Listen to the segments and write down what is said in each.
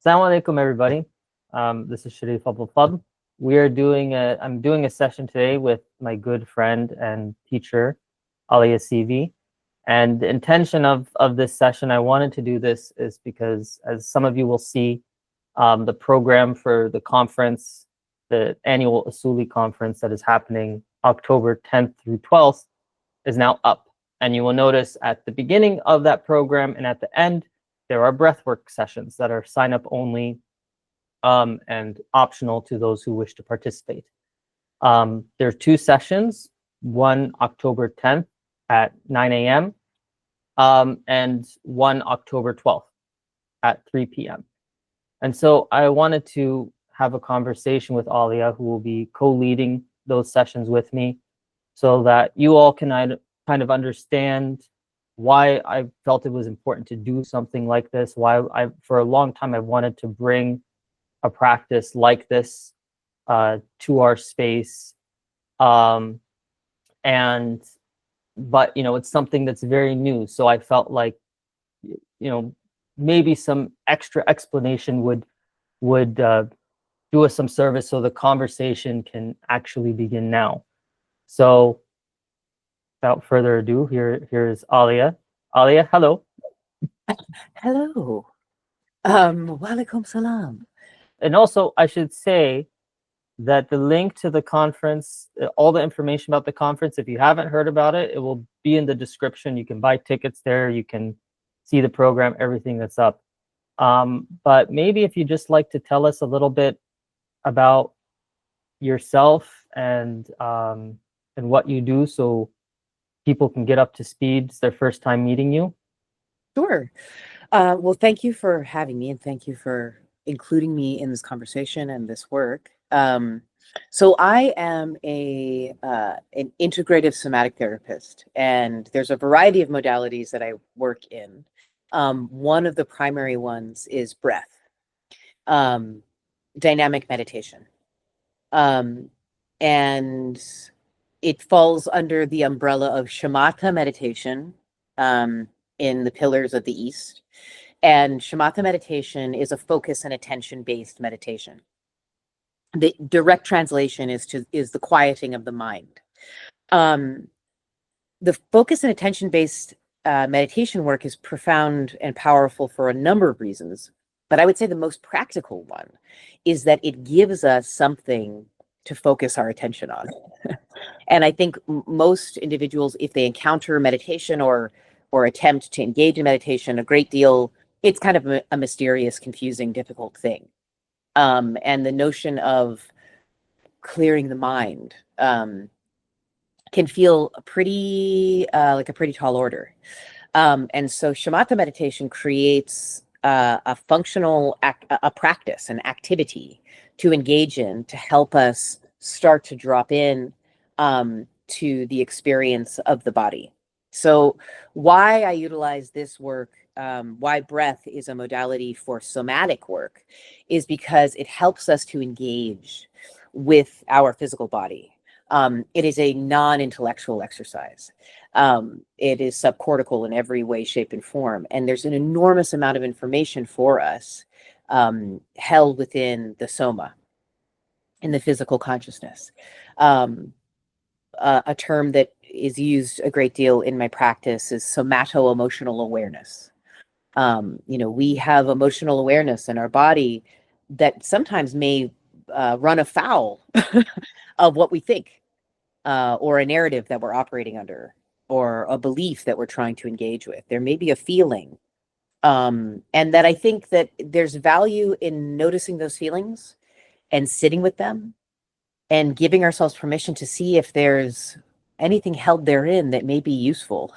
Assalamu alaikum, everybody. This is Sharif Abdul Fadl. I'm doing a session today with my good friend and teacher, Alia CV. And the intention of this session, I wanted to do this is because, as some of you will see, the program for the conference, the annual Usuli conference that is happening October 10th through 12th, is now up. And you will notice at the beginning of that program and at the end, there are breathwork sessions that are sign up only and optional to those who wish to participate. There are two sessions, one October 10th at 9 a.m. And one October 12th at 3 p.m. And so I wanted to have a conversation with Alia, who will be co-leading those sessions with me, so that you all can kind of understand why I felt it was important to do something like this, why for a long time, I've wanted to bring a practice like this to our space. But, it's something that's very new. So I felt like, maybe some extra explanation would do us some service so the conversation can actually begin now. So without further ado, here's Alia. Alia, hello. Hello. Walaikum salam. And also, I should say that the link to the conference, all the information about the conference, if you haven't heard about it, it will be in the description. You can buy tickets there. You can see the program, everything that's up. But maybe if you just like to tell us a little bit about yourself and what you do, so people can get up to speed. It's their first time meeting you. Sure. Well, thank you for having me, and thank you for including me in this conversation and this work. So I am an integrative somatic therapist, and there's a variety of modalities that I work in. One of the primary ones is breath, dynamic meditation. And it falls under the umbrella of shamatha meditation in the pillars of the East. And shamatha meditation is a focus and attention-based meditation. The direct translation is the quieting of the mind. The focus and attention-based meditation work is profound and powerful for a number of reasons. But I would say the most practical one is that it gives us something to focus our attention on. And I think most individuals, if they encounter meditation or attempt to engage in meditation a great deal, it's kind of a mysterious, confusing, difficult thing. And the notion of clearing the mind can feel like a pretty tall order. And so shamatha meditation creates a functional a practice, an activity to engage in, to help us start to drop in to the experience of the body. So why I utilize this work, why breath is a modality for somatic work, is because it helps us to engage with our physical body. It is a non-intellectual exercise. It is subcortical in every way, shape, and form. And there's an enormous amount of information for us held within the soma, in the physical consciousness. A term that is used a great deal in my practice is somato-emotional awareness. We have emotional awareness in our body that sometimes may run afoul of what we think, or a narrative that we're operating under, or a belief that we're trying to engage with. There may be a feeling, and that I think that there's value in noticing those feelings and sitting with them and giving ourselves permission to see if there's anything held therein that may be useful.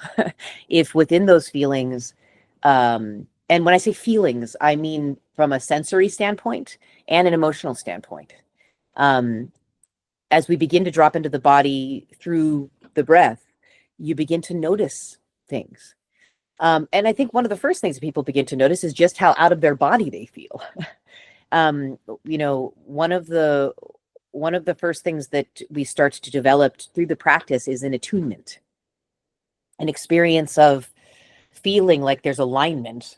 If within those feelings, and when I say feelings, I mean from a sensory standpoint and an emotional standpoint. As we begin to drop into the body through the breath, you begin to notice things. And I think one of the first things people begin to notice is just how out of their body they feel. One of the first things that we start to develop through the practice is an attunement, an experience of feeling like there's alignment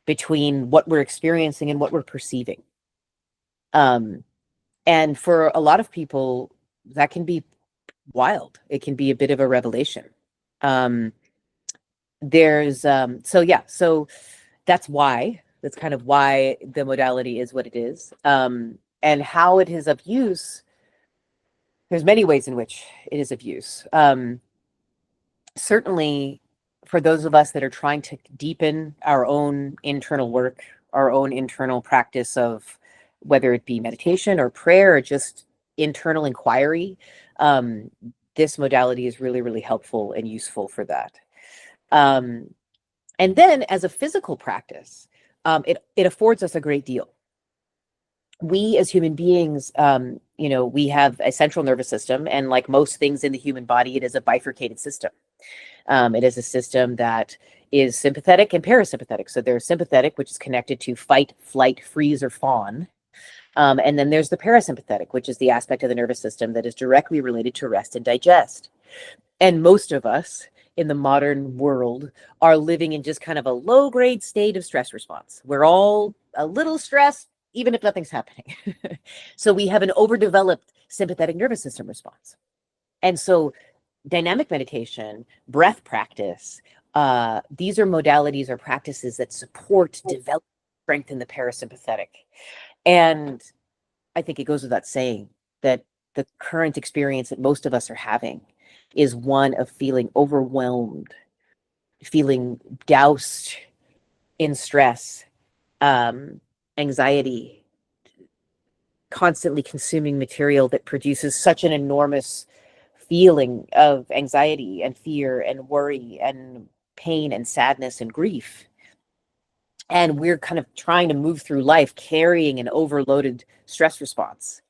between what we're experiencing and what we're perceiving. And for a lot of people, that can be wild. It can be a bit of a revelation. So that's kind of why the modality is what it is. And how it is of use, there's many ways in which it is of use. Certainly for those of us that are trying to deepen our own internal work, our own internal practice of whether it be meditation or prayer or just internal inquiry, this modality is really, really helpful and useful for that. And then as a physical practice, it affords us a great deal. We as human beings, we have a central nervous system, and like most things in the human body, it is a bifurcated system. It is a system that is sympathetic and parasympathetic. So there's sympathetic, which is connected to fight, flight, freeze, or fawn. And then there's the parasympathetic, which is the aspect of the nervous system that is directly related to rest and digest. And most of us in the modern world are living in just kind of a low-grade state of stress response. We're all a little stressed, even if nothing's happening. So we have an overdeveloped sympathetic nervous system response. And so dynamic meditation, breath practice, these are modalities or practices that support, develop, strengthen the parasympathetic. And I think it goes without saying that the current experience that most of us are having is one of feeling overwhelmed, feeling doused in stress, anxiety, constantly consuming material that produces such an enormous feeling of anxiety and fear and worry and pain and sadness and grief. And we're kind of trying to move through life carrying an overloaded stress response.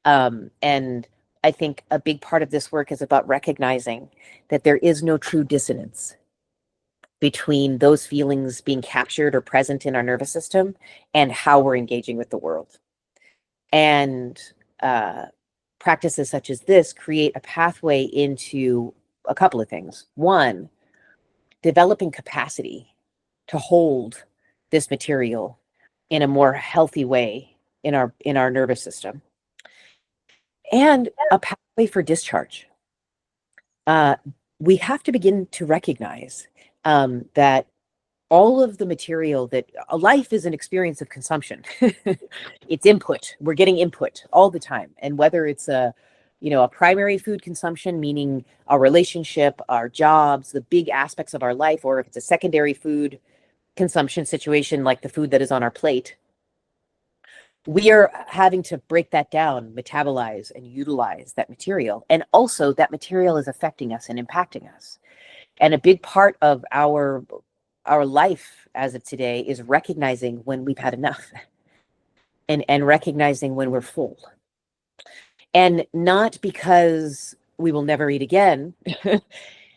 And I think a big part of this work is about recognizing that there is no true dissonance between those feelings being captured or present in our nervous system and how we're engaging with the world. And practices such as this create a pathway into a couple of things. One, developing capacity to hold this material in a more healthy way in our nervous system, and a pathway for discharge. We have to begin to recognize that all of the material that life is an experience of consumption. It's input. We're getting input all the time. And whether it's a primary food consumption, meaning our relationship, our jobs, the big aspects of our life, or if it's a secondary food consumption situation like the food that is on our plate, we are having to break that down, metabolize and utilize that material. And also that material is affecting us and impacting us. And a big part of our life as of today is recognizing when we've had enough and recognizing when we're full. And not because we will never eat again,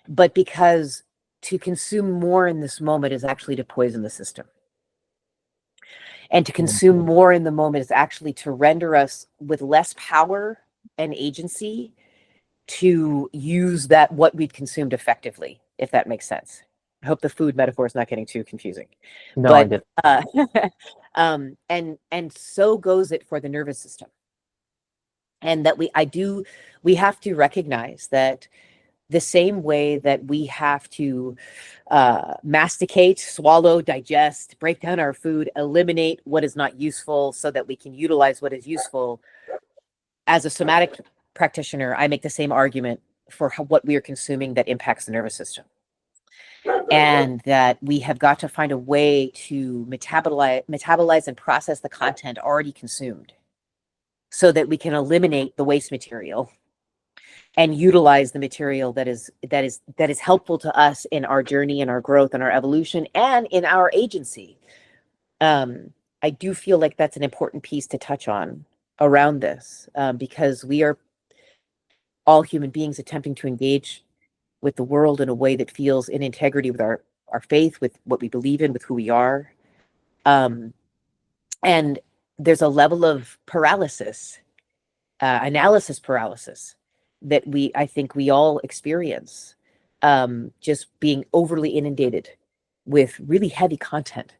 but because to consume more in this moment is actually to poison the system. And to consume more in the moment is actually to render us with less power and agency to use what we've consumed effectively, if that makes sense. I hope the food metaphor is not getting too confusing. No, I did. And so goes it for the nervous system. And that we have to recognize that the same way that we have to masticate, swallow, digest, break down our food, eliminate what is not useful so that we can utilize what is useful. As a somatic practitioner, I make the same argument for what we are consuming that impacts the nervous system. And that we have got to find a way to metabolize and process the content already consumed so that we can eliminate the waste material and utilize the material that is helpful to us in our journey and our growth and our evolution and in our agency. I do feel like that's an important piece to touch on around this, because we are all human beings attempting to engage with the world in a way that feels in integrity with our faith, with what we believe in, with who we are. And there's a level of paralysis, analysis paralysis, that I think we all experience, just being overly inundated with really heavy content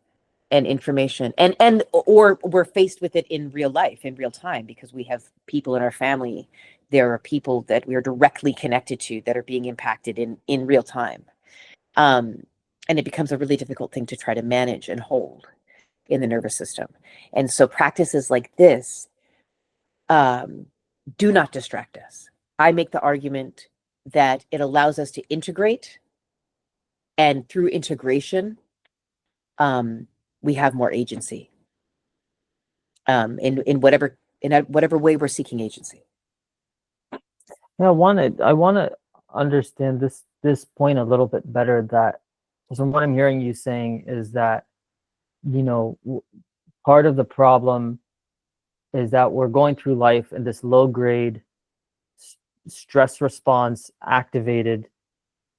and information, and or we're faced with it in real life, in real time, because we have people in our family. There are people that we are directly connected to that are being impacted in real time. And it becomes a really difficult thing to try to manage and hold in the nervous system. And so practices like this do not distract us. I make the argument that it allows us to integrate, and through integration, we have more agency in whatever way we're seeking agency. Yeah, I want to understand this point a little bit better. That from what I'm hearing you saying is that, you know, part of the problem is that we're going through life in this low grade stress response activated.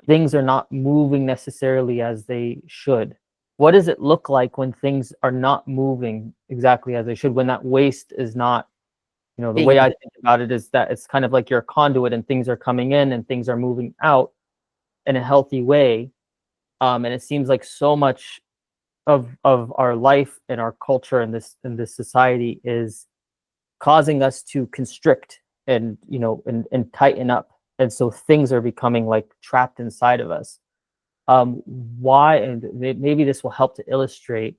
Things are not moving necessarily as they should. What does it look like when things are not moving exactly as they should, when that waste is not, you know, the way I think about it is that it's kind of like you're a conduit and things are coming in and things are moving out in a healthy way. And it seems like so much of our life and our culture in this society is causing us to constrict and, you know, and tighten up. And so things are becoming like trapped inside of us. Why, and maybe this will help to illustrate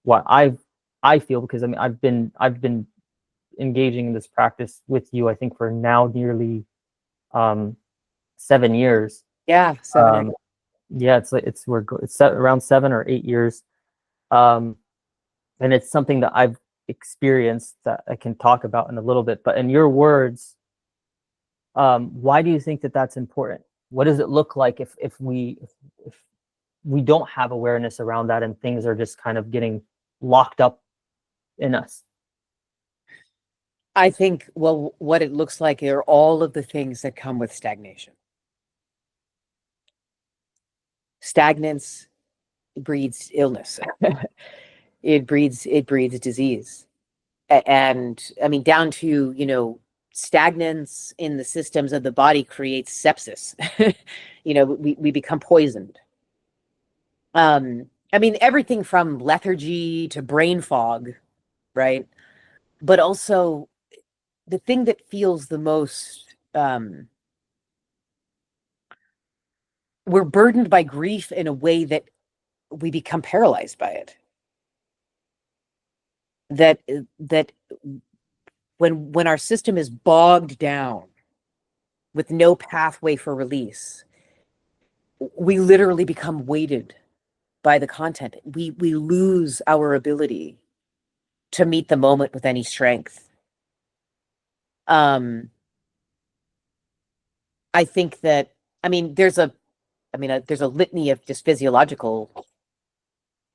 what I feel, because I mean I've been engaging in this practice with you, I think, for now nearly 7 years. Yeah, 7. Yeah, it's around 7 or 8 years. And it's something that I've experienced that I can talk about in a little bit. But in your words, why do you think that that's important? What does it look like if we don't have awareness around that and things are just kind of getting locked up in us? I think, well, what it looks like are all of the things that come with stagnation. Stagnance breeds illness. It breeds disease. And I mean, down to, you know, stagnance in the systems of the body creates sepsis. You know, we become poisoned. I mean, everything from lethargy to brain fog, right? But also the thing that feels the most, we're burdened by grief in a way that we become paralyzed by it. That when our system is bogged down with no pathway for release, we literally become weighted by the content. We lose our ability to meet the moment with any strength. I think that, I mean, there's a litany of just physiological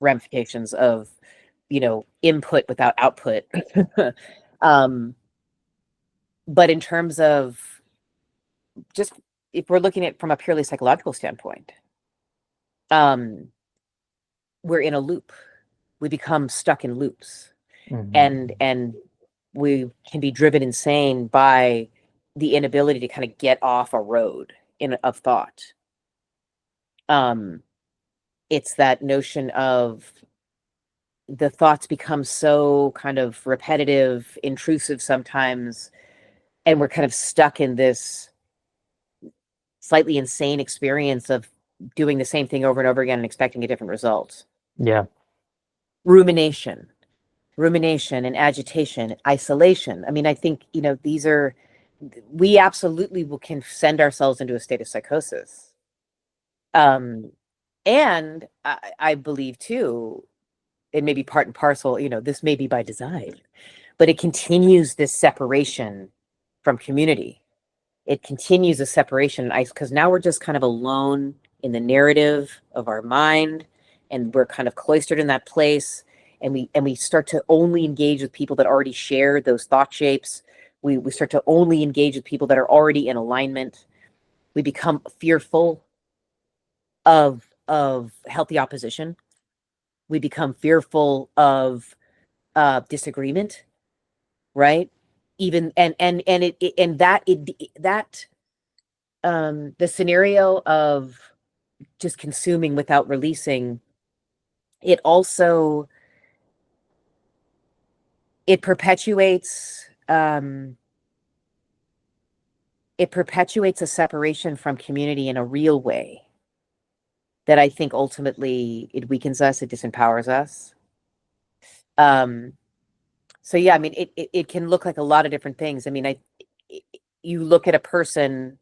ramifications of, you know, input without output. But in terms of just, if we're looking at it from a purely psychological standpoint, we're in a loop. We become stuck in loops. Mm-hmm. And we can be driven insane by the inability to kind of get off a road of thought. It's that notion of the thoughts become so kind of repetitive, intrusive sometimes, and we're kind of stuck in this slightly insane experience of doing the same thing over and over again and expecting a different result. Yeah. Rumination and agitation, isolation. I mean, I think, you know, we absolutely can send ourselves into a state of psychosis. And I believe too, it may be part and parcel, you know, this may be by design, but it continues this separation from community. It continues a separation, because now we're just kind of alone in the narrative of our mind, and we're kind of cloistered in that place. And we start to only engage with people that already share those thought shapes. We start to only engage with people that are already in alignment. We become fearful of healthy opposition. We become fearful of disagreement, right? Even the scenario of just consuming without releasing, it also it perpetuates a separation from community in a real way that I think ultimately it weakens us, it disempowers us. So yeah, I mean, it can look like a lot of different things. I mean, you look at a person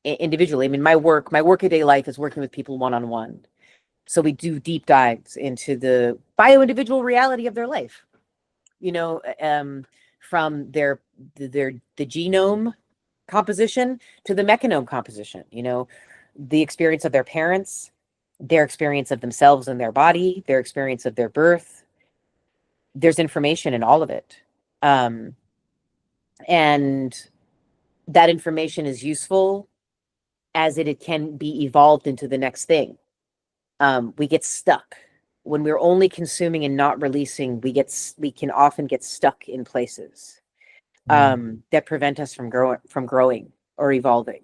individually. I mean, my workaday life is working with people one-on-one. So we do deep dives into the bio-individual reality of their life, from the genome composition to the mechanome composition, the experience of their parents, their experience of themselves and their body, their experience of their birth. There's information in all of it. And that information is useful as it can be evolved into the next thing. We get stuck when we're only consuming and not releasing. We can often get stuck in places that prevent us from growing or evolving.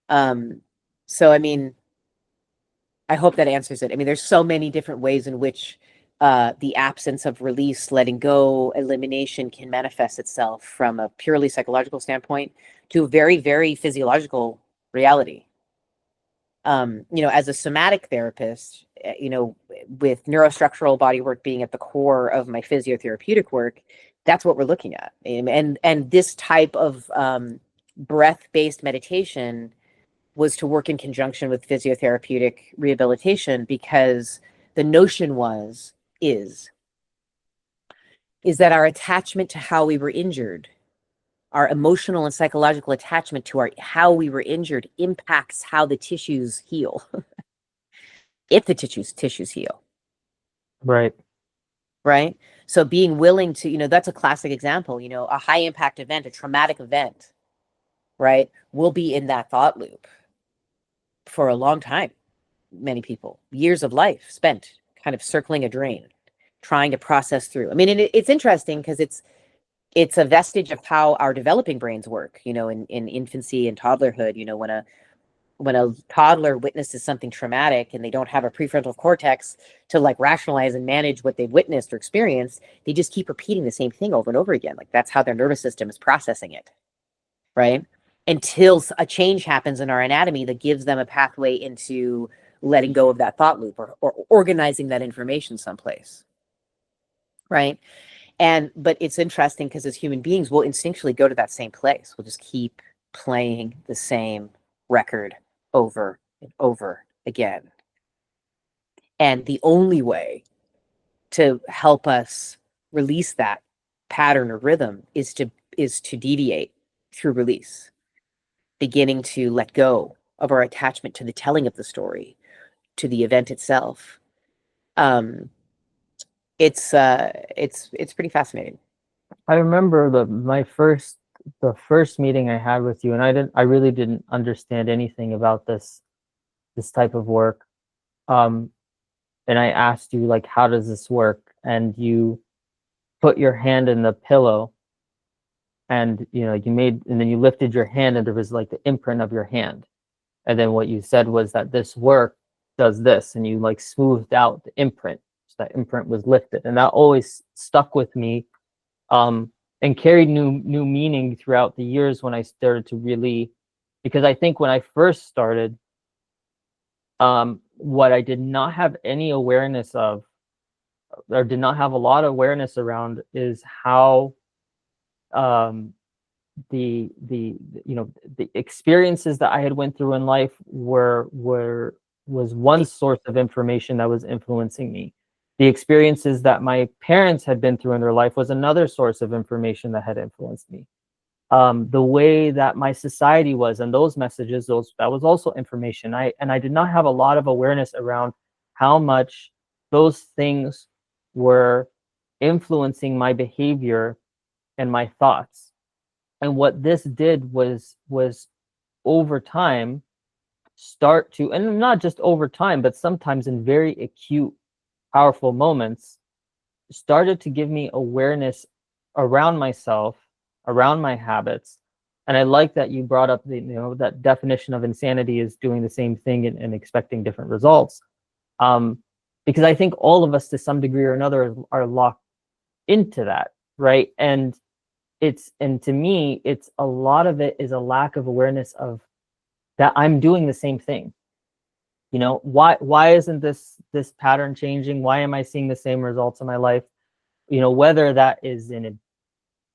So I mean, I hope that answers it. I mean, there's so many different ways in which the absence of release, letting go, elimination can manifest itself from a purely psychological standpoint to a very, very physiological reality. As a somatic therapist, with neurostructural body work being at the core of my physiotherapeutic work, that's what we're looking at. And this type of breath-based meditation was to work in conjunction with physiotherapeutic rehabilitation, because the notion is that our attachment to how we were injured, our emotional and psychological attachment to how we were injured, impacts how the tissues heal. If the tissues heal. Right. Right. So being willing to, that's a classic example, a high impact event, a traumatic event, right, will be in that thought loop for a long time. Many people, years of life spent kind of circling a drain, trying to process through. I mean, it's interesting because it's a vestige of how our developing brains work, in infancy and toddlerhood. When a toddler witnesses something traumatic and they don't have a prefrontal cortex to like rationalize and manage what they've witnessed or experienced, they just keep repeating the same thing over and over again. Like that's how their nervous system is processing it, right? Until a change happens in our anatomy that gives them a pathway into letting go of that thought loop or organizing that information someplace, right? But it's interesting because as human beings, we'll instinctually go to that same place. We'll just keep playing the same record over and over again. And the only way to help us release that pattern or rhythm is to deviate through release, beginning to let go of our attachment to the telling of the story, to the event itself. It's pretty fascinating. I remember the first meeting I had with you, and I really didn't understand anything about this type of work. And I asked you, like, how does this work? And you put your hand in the pillow, and and then you lifted your hand, and there was like the imprint of your hand. And then what you said was that this work does this, and you like smoothed out the imprint, so that imprint was lifted. And that always stuck with me, and carried new meaning throughout the years when I started to really, because I think when I first started, what I did not have any awareness of, or did not have a lot of awareness around, is how the experiences that I had went through in life was one source of information that was influencing me. The experiences that my parents had been through in their life was another source of information that had influenced me. The way that my society was, and those messages, that was also information. I did not have a lot of awareness around how much those things were influencing my behavior and my thoughts. And what this did was over time start to, and not just over time, but sometimes in very acute, powerful moments, started to give me awareness around myself, around my habits. And I like that you brought up that definition of insanity is doing the same thing and expecting different results. Because I think all of us, to some degree or another, are locked into that, right? And to me, it's a lot of it is a lack of awareness of that I'm doing the same thing. You know, why isn't this pattern changing? Why am I seeing the same results in my life? You know, whether that is in an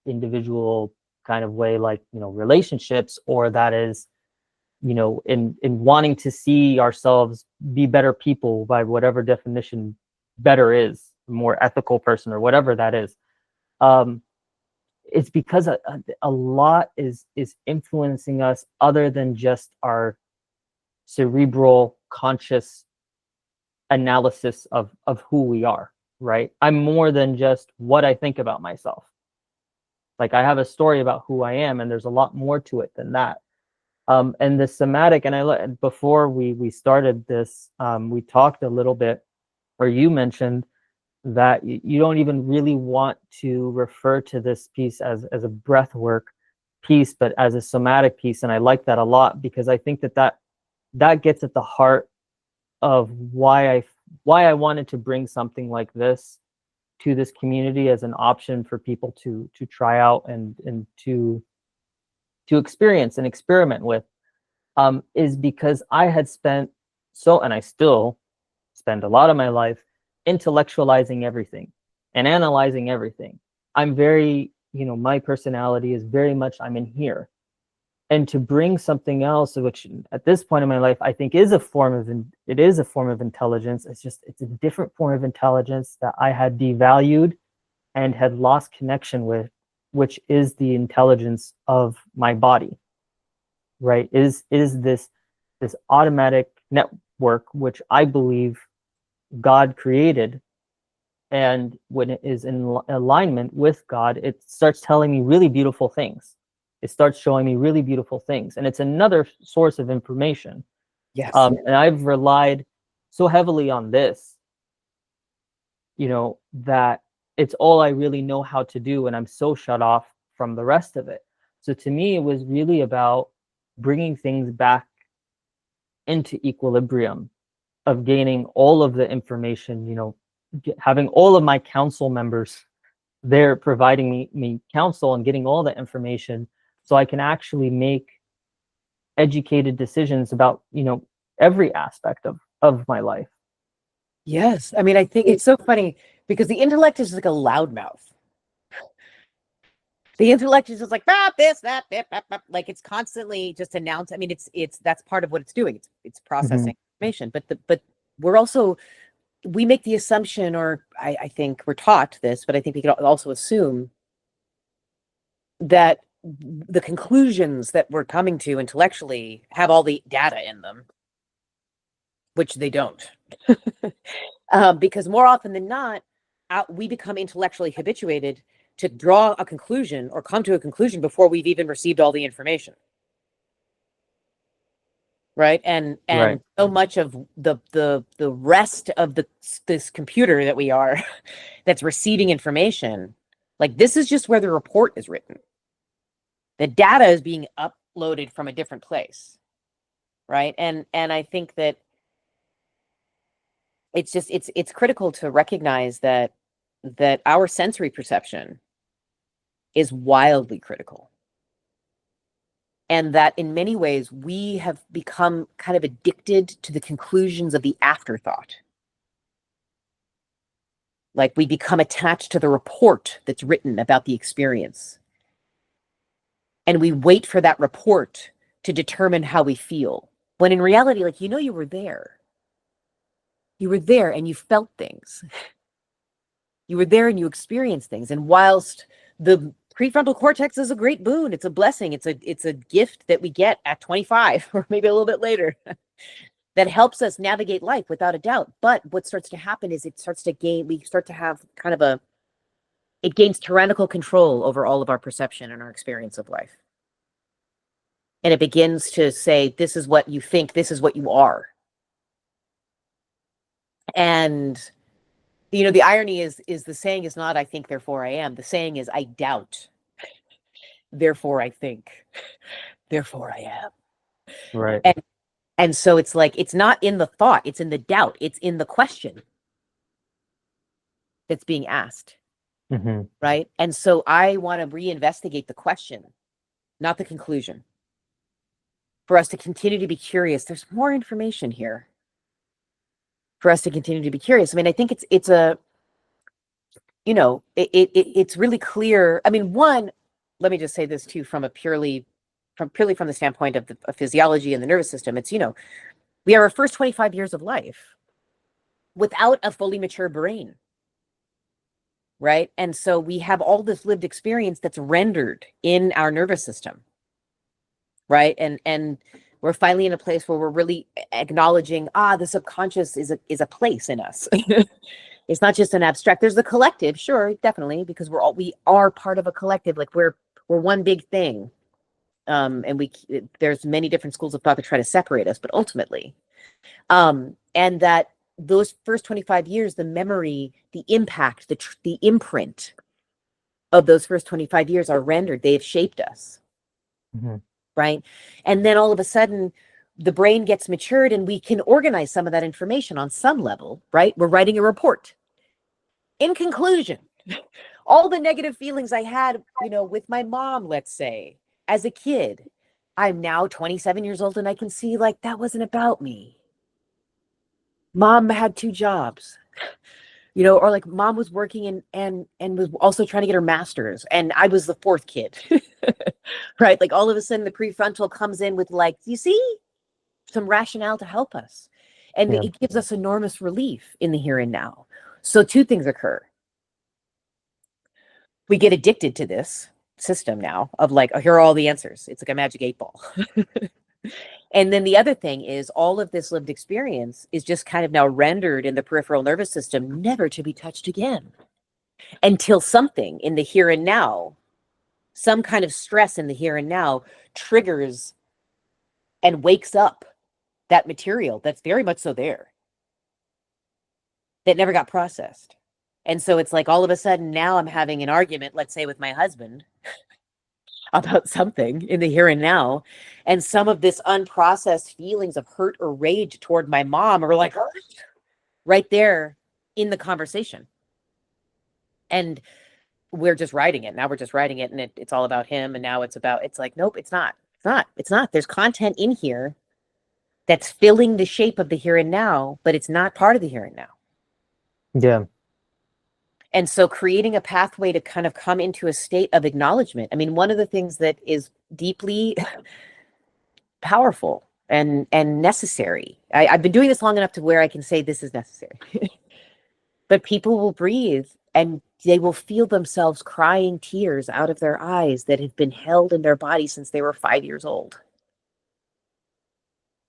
individual kind of way, like, you know, relationships, or that is, you know, in wanting to see ourselves be better people by whatever definition better is, more ethical person or whatever that is. It's because a lot is influencing us other than just our cerebral conscious analysis of who we are, right? I'm more than just what I think about myself. Like, I have a story about who I am, and there's a lot more to it than that. And the somatic, and before we started this, we talked a little bit, or you mentioned that you don't even really want to refer to this piece as a breath work piece, but as a somatic piece. And I like that a lot, because I think that gets at the heart of why I wanted to bring something like this to this community as an option for people to try out and to experience and experiment with, is because I had spent and I still spend a lot of my life intellectualizing everything and analyzing everything. I'm very, you know, my personality is very much, I'm in here. And to bring something else, which at this point in my life, I think is a form of intelligence. It's a different form of intelligence that I had devalued and had lost connection with, which is the intelligence of my body, right? Is this automatic network, which I believe God created. And when it is in alignment with God, it starts telling me really beautiful things. It starts showing me really beautiful things. And it's another source of information. Yes. And I've relied so heavily on this, you know, that it's all I really know how to do. And I'm so shut off from the rest of it. So to me, it was really about bringing things back into equilibrium, of gaining all of the information, you know, having all of my council members there providing me counsel and getting all the information, so I can actually make educated decisions about, you know, every aspect of my life. Yes. I mean, I think it's so funny because the intellect is like a loudmouth. The intellect is just like, this, that, like it's constantly just announcing. I mean, it's that's part of what it's doing. It's processing information, but we're also, we make the assumption, or I think we're taught this, but I think we can also assume that the conclusions that we're coming to intellectually have all the data in them, which they don't. Because more often than not, we become intellectually habituated to draw a conclusion or come to a conclusion before we've even received all the information. Right. And Right. so much of the rest of this computer that we are that's receiving information, like this is just where the report is written. The data is being uploaded from a different place. Right. And I think that it's just it's critical to recognize that our sensory perception is wildly critical. And that in many ways, we have become kind of addicted to the conclusions of the afterthought. Like we become attached to the report that's written about the experience. And we wait for that report to determine how we feel. When in reality, like, you know, you were there. You were there and you felt things. You were there and you experienced things. And whilst the prefrontal cortex is a great boon, it's a blessing, it's a gift that we get at 25 or maybe a little bit later that helps us navigate life without a doubt. But what starts to happen is we start to have kind of it gains tyrannical control over all of our perception and our experience of life. And it begins to say, this is what you think, this is what you are. And you know, the irony is the saying is not, I think, therefore I am. The saying is, I doubt, therefore I think, therefore I am. Right. And so it's like, it's not in the thought, it's in the doubt, it's in the question that's being asked. right? And so I want to reinvestigate the question, not the conclusion. For us to continue to be curious, there's more information here. For us to continue to be curious. I mean, I think it's a, you know, it's really clear. I mean, one, let me just say this too, from purely from the standpoint of the physiology and the nervous system. It's, you know, we are our first 25 years of life without a fully mature brain, right? And so we have all this lived experience that's rendered in our nervous system, right? And we're finally in a place where we're really acknowledging, the subconscious is a place in us. It's not just an abstract. There's the collective, sure, definitely, because we are part of a collective. Like we're one big thing. And there's many different schools of thought that try to separate us, but ultimately, and that those first 25 years, the memory, the impact, the imprint of those first 25 years are rendered. They have shaped us, right? And then all of a sudden, the brain gets matured and we can organize some of that information on some level, right? We're writing a report. In conclusion, all the negative feelings I had, you know, with my mom, let's say, as a kid, I'm now 27 years old and I can see like that wasn't about me. Mom had 2 jobs, you know, or like mom was working and was also trying to get her master's and I was the 4th kid, right? Like all of a sudden the prefrontal comes in with like, you see, some rationale to help us. And it gives us enormous relief in the here and now. So 2 things occur. We get addicted to this system now of like, oh, here are all the answers. It's like a magic 8-ball. And then the other thing is all of this lived experience is just kind of now rendered in the peripheral nervous system, never to be touched again until something in the here and now, some kind of stress in the here and now triggers and wakes up that material that's very much so there, that never got processed. And so it's like all of a sudden now I'm having an argument, let's say with my husband, about something in the here and now. And some of this unprocessed feelings of hurt or rage toward my mom are like right there in the conversation. And we're just writing it. Now we're just writing it and it's all about him. And now it's like, nope, it's not. There's content in here that's filling the shape of the here and now, but it's not part of the here and now. Yeah. And so creating a pathway to kind of come into a state of acknowledgement. I mean, one of the things that is deeply powerful and necessary. I've been doing this long enough to where I can say this is necessary. But people will breathe and they will feel themselves crying tears out of their eyes that have been held in their body since they were 5 years old.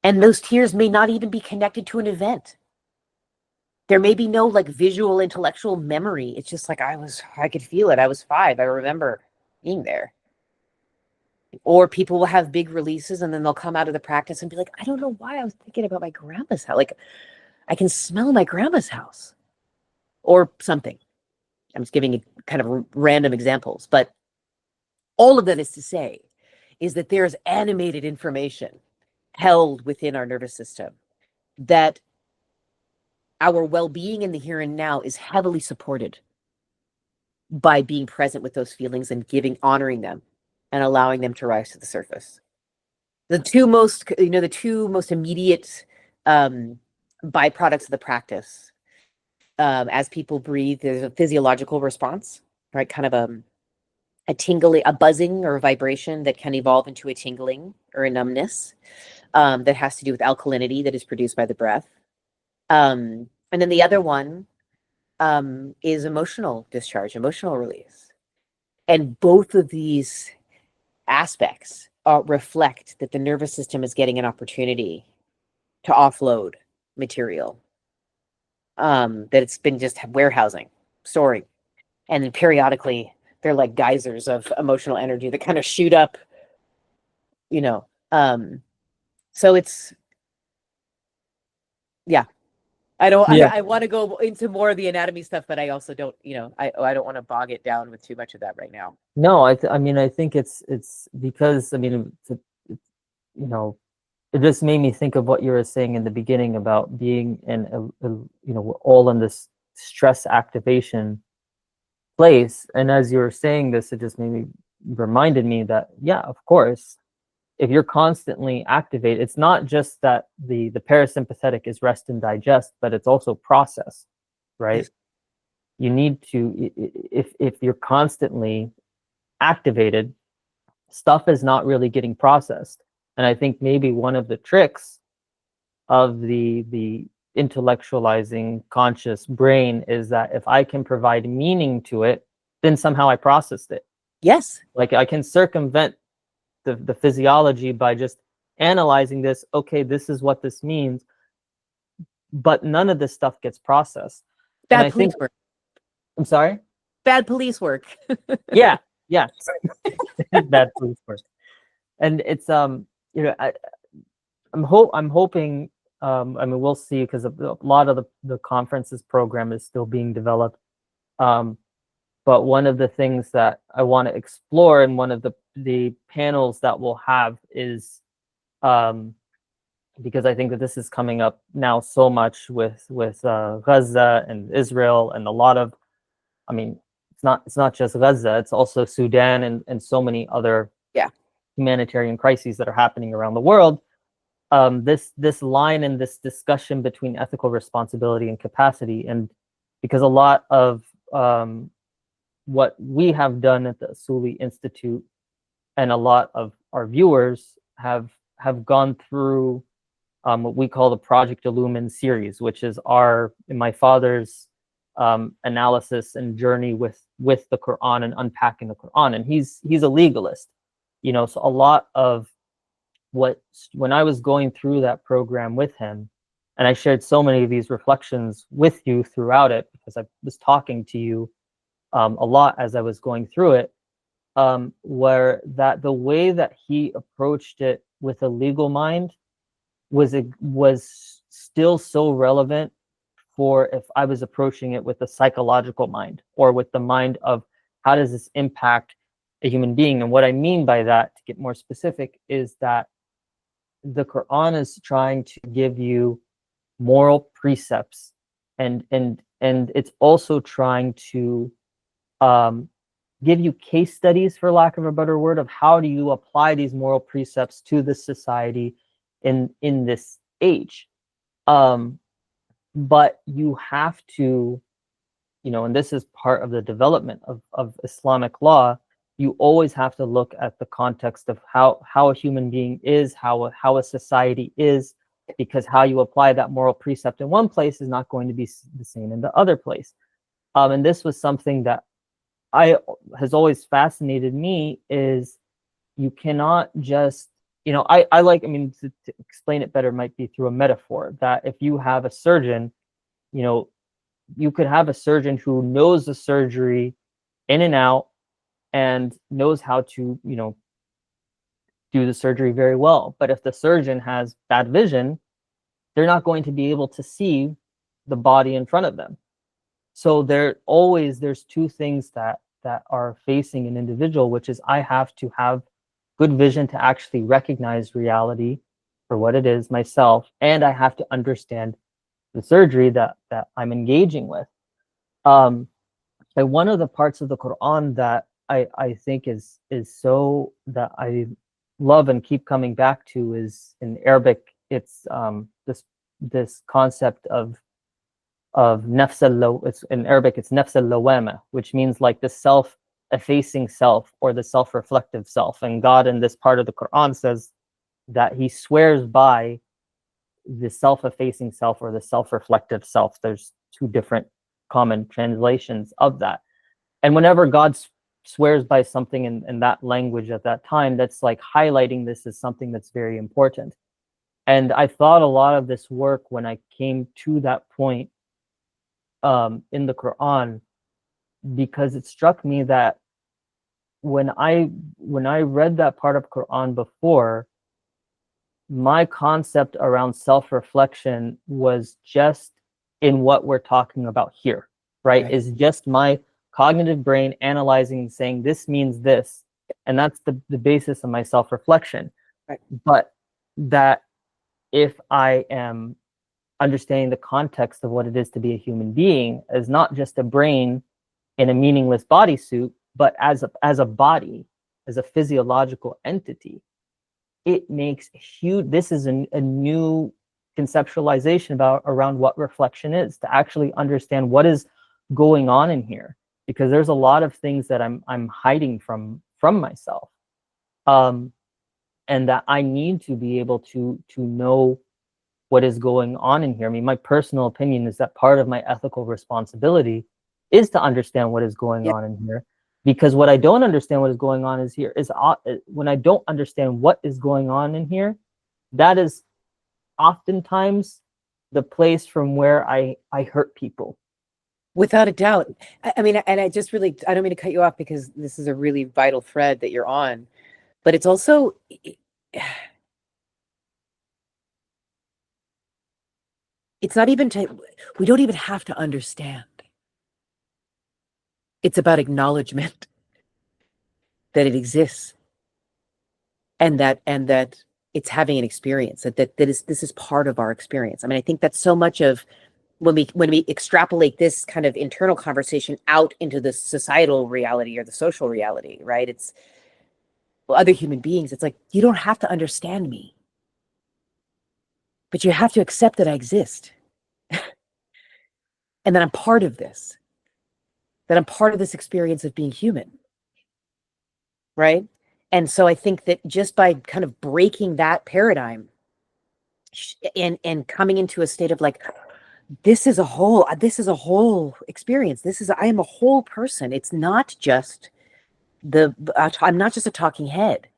And those tears may not even be connected to an event. There may be no like visual, intellectual memory. It's just like I could feel it. I was 5. I remember being there. Or people will have big releases and then they'll come out of the practice and be like, I don't know why I was thinking about my grandma's house. Like I can smell my grandma's house or something. I'm just giving you kind of random examples, but all of that is to say is that there's animated information held within our nervous system that our well-being in the here and now is heavily supported by being present with those feelings and honoring them and allowing them to rise to the surface. The two most immediate byproducts of the practice, as people breathe, there's a physiological response, right? Kind of a tingling, a buzzing or a vibration that can evolve into a tingling or a numbness that has to do with alkalinity that is produced by the breath. And then the other one is emotional discharge, emotional release. And both of these aspects reflect that the nervous system is getting an opportunity to offload material that it's been just warehousing, storing. And then periodically, they're like geysers of emotional energy that kind of shoot up, you know. So it's, yeah. I want to go into more of the anatomy stuff, but I also don't, I don't want to bog it down with too much of that right now. No, I mean, I think it's because, I mean, it just made me think of what you were saying in the beginning about being in we're all in this stress activation place. And as you were saying this, it just reminded me that, yeah, of course, if you're constantly activated, it's not just that the parasympathetic is rest and digest, but it's also process, right? Yes. You need to, if you're constantly activated, stuff is not really getting processed. And I think maybe one of the tricks of the intellectualizing conscious brain is that if I can provide meaning to it, then somehow I processed it. Yes. Like I can circumvent the physiology by just analyzing this. Okay, this is what this means, but none of this stuff gets processed. And Bad I police think, work. I'm sorry. Bad police work. Yeah, yeah, bad police work. And it's you know, I'm hoping, I mean, we'll see, because a lot of the conferences program is still being developed. But one of the things that I want to explore in one of the panels that we'll have is, because I think that this is coming up now so much with Gaza and Israel, and a lot of, I mean, it's not just Gaza, it's also Sudan and so many other humanitarian crises that are happening around the world. This line and this discussion between ethical responsibility and capacity, and because a lot of what we have done at the Usuli Institute and a lot of our viewers have gone through what we call the Project Illumine series, which is my father's analysis and journey with the Quran and unpacking the Quran. And he's a legalist, you know, so a lot of when I was going through that program with him, and I shared so many of these reflections with you throughout it, because I was talking to you a lot as I was going through it, where that the way that he approached it with a legal mind was still so relevant for if I was approaching it with a psychological mind, or with the mind of how does this impact a human being. And what I mean by that, to get more specific, is that the Quran is trying to give you moral precepts, and it's also trying to give you case studies, for lack of a better word, of how do you apply these moral precepts to this society in this age. But you have to, you know, and this is part of the development of Islamic law, you always have to look at the context of how a human being is, how a society is, because how you apply that moral precept in one place is not going to be the same in the other place. And this was something that has always fascinated me, is you cannot just, you know, I like, I mean, to explain it better might be through a metaphor, that if you have a surgeon, you know, you could have a surgeon who knows the surgery in and out and knows how to, you know, do the surgery very well. But if the surgeon has bad vision, they're not going to be able to see the body in front of them. So there's two things that are facing an individual, which is I have to have good vision to actually recognize reality for what it is myself, and I have to understand the surgery that I'm engaging with. And one of the parts of the Quran that I think is so, that I love and keep coming back to, is in Arabic. It's this concept of it's in Arabic, it's nafs al-lawama, which means like the self-effacing self, or the self-reflective self. And God in this part of the Quran says that he swears by the self-effacing self, or the self-reflective self. There's two different common translations of that. And whenever God swears by something in that language at that time, that's like highlighting this as something that's very important. And I thought a lot of this work when I came to that point in the Quran, because it struck me that when I read that part of Quran before, my concept around self-reflection was just in what we're talking about here, right? Is just my cognitive brain analyzing and saying this means this, and that's the basis of my self-reflection. Right. But that if I am understanding the context of what it is to be a human being as not just a brain in a meaningless bodysuit, but as a body, as a physiological entity, it makes huge. This is a new conceptualization around what reflection is, to actually understand what is going on in here, because there's a lot of things that I'm hiding from myself, and that I need to be able to know what is going on in here. I mean, my personal opinion is that part of my ethical responsibility is to understand what is going on in here, because what I don't understand what is going on is here is when I don't understand what is going on in here, that is oftentimes the place from where I hurt people. Without a doubt. I mean, and I just really, I don't mean to cut you off, because this is a really vital thread that you're on, but it's also, it's not even we don't even have to understand. It's about acknowledgement that it exists, and that it's having an experience, this is part of our experience. I mean, I think that's so much of when we extrapolate this kind of internal conversation out into the societal reality or the social reality, right? It's, well, other human beings, it's like, you don't have to understand me, but you have to accept that I exist and that I'm part of this, that I'm part of this experience of being human, right? And so I think that just by kind of breaking that paradigm and coming into a state of like, this is a whole experience. I am a whole person. It's not just I'm not just a talking head.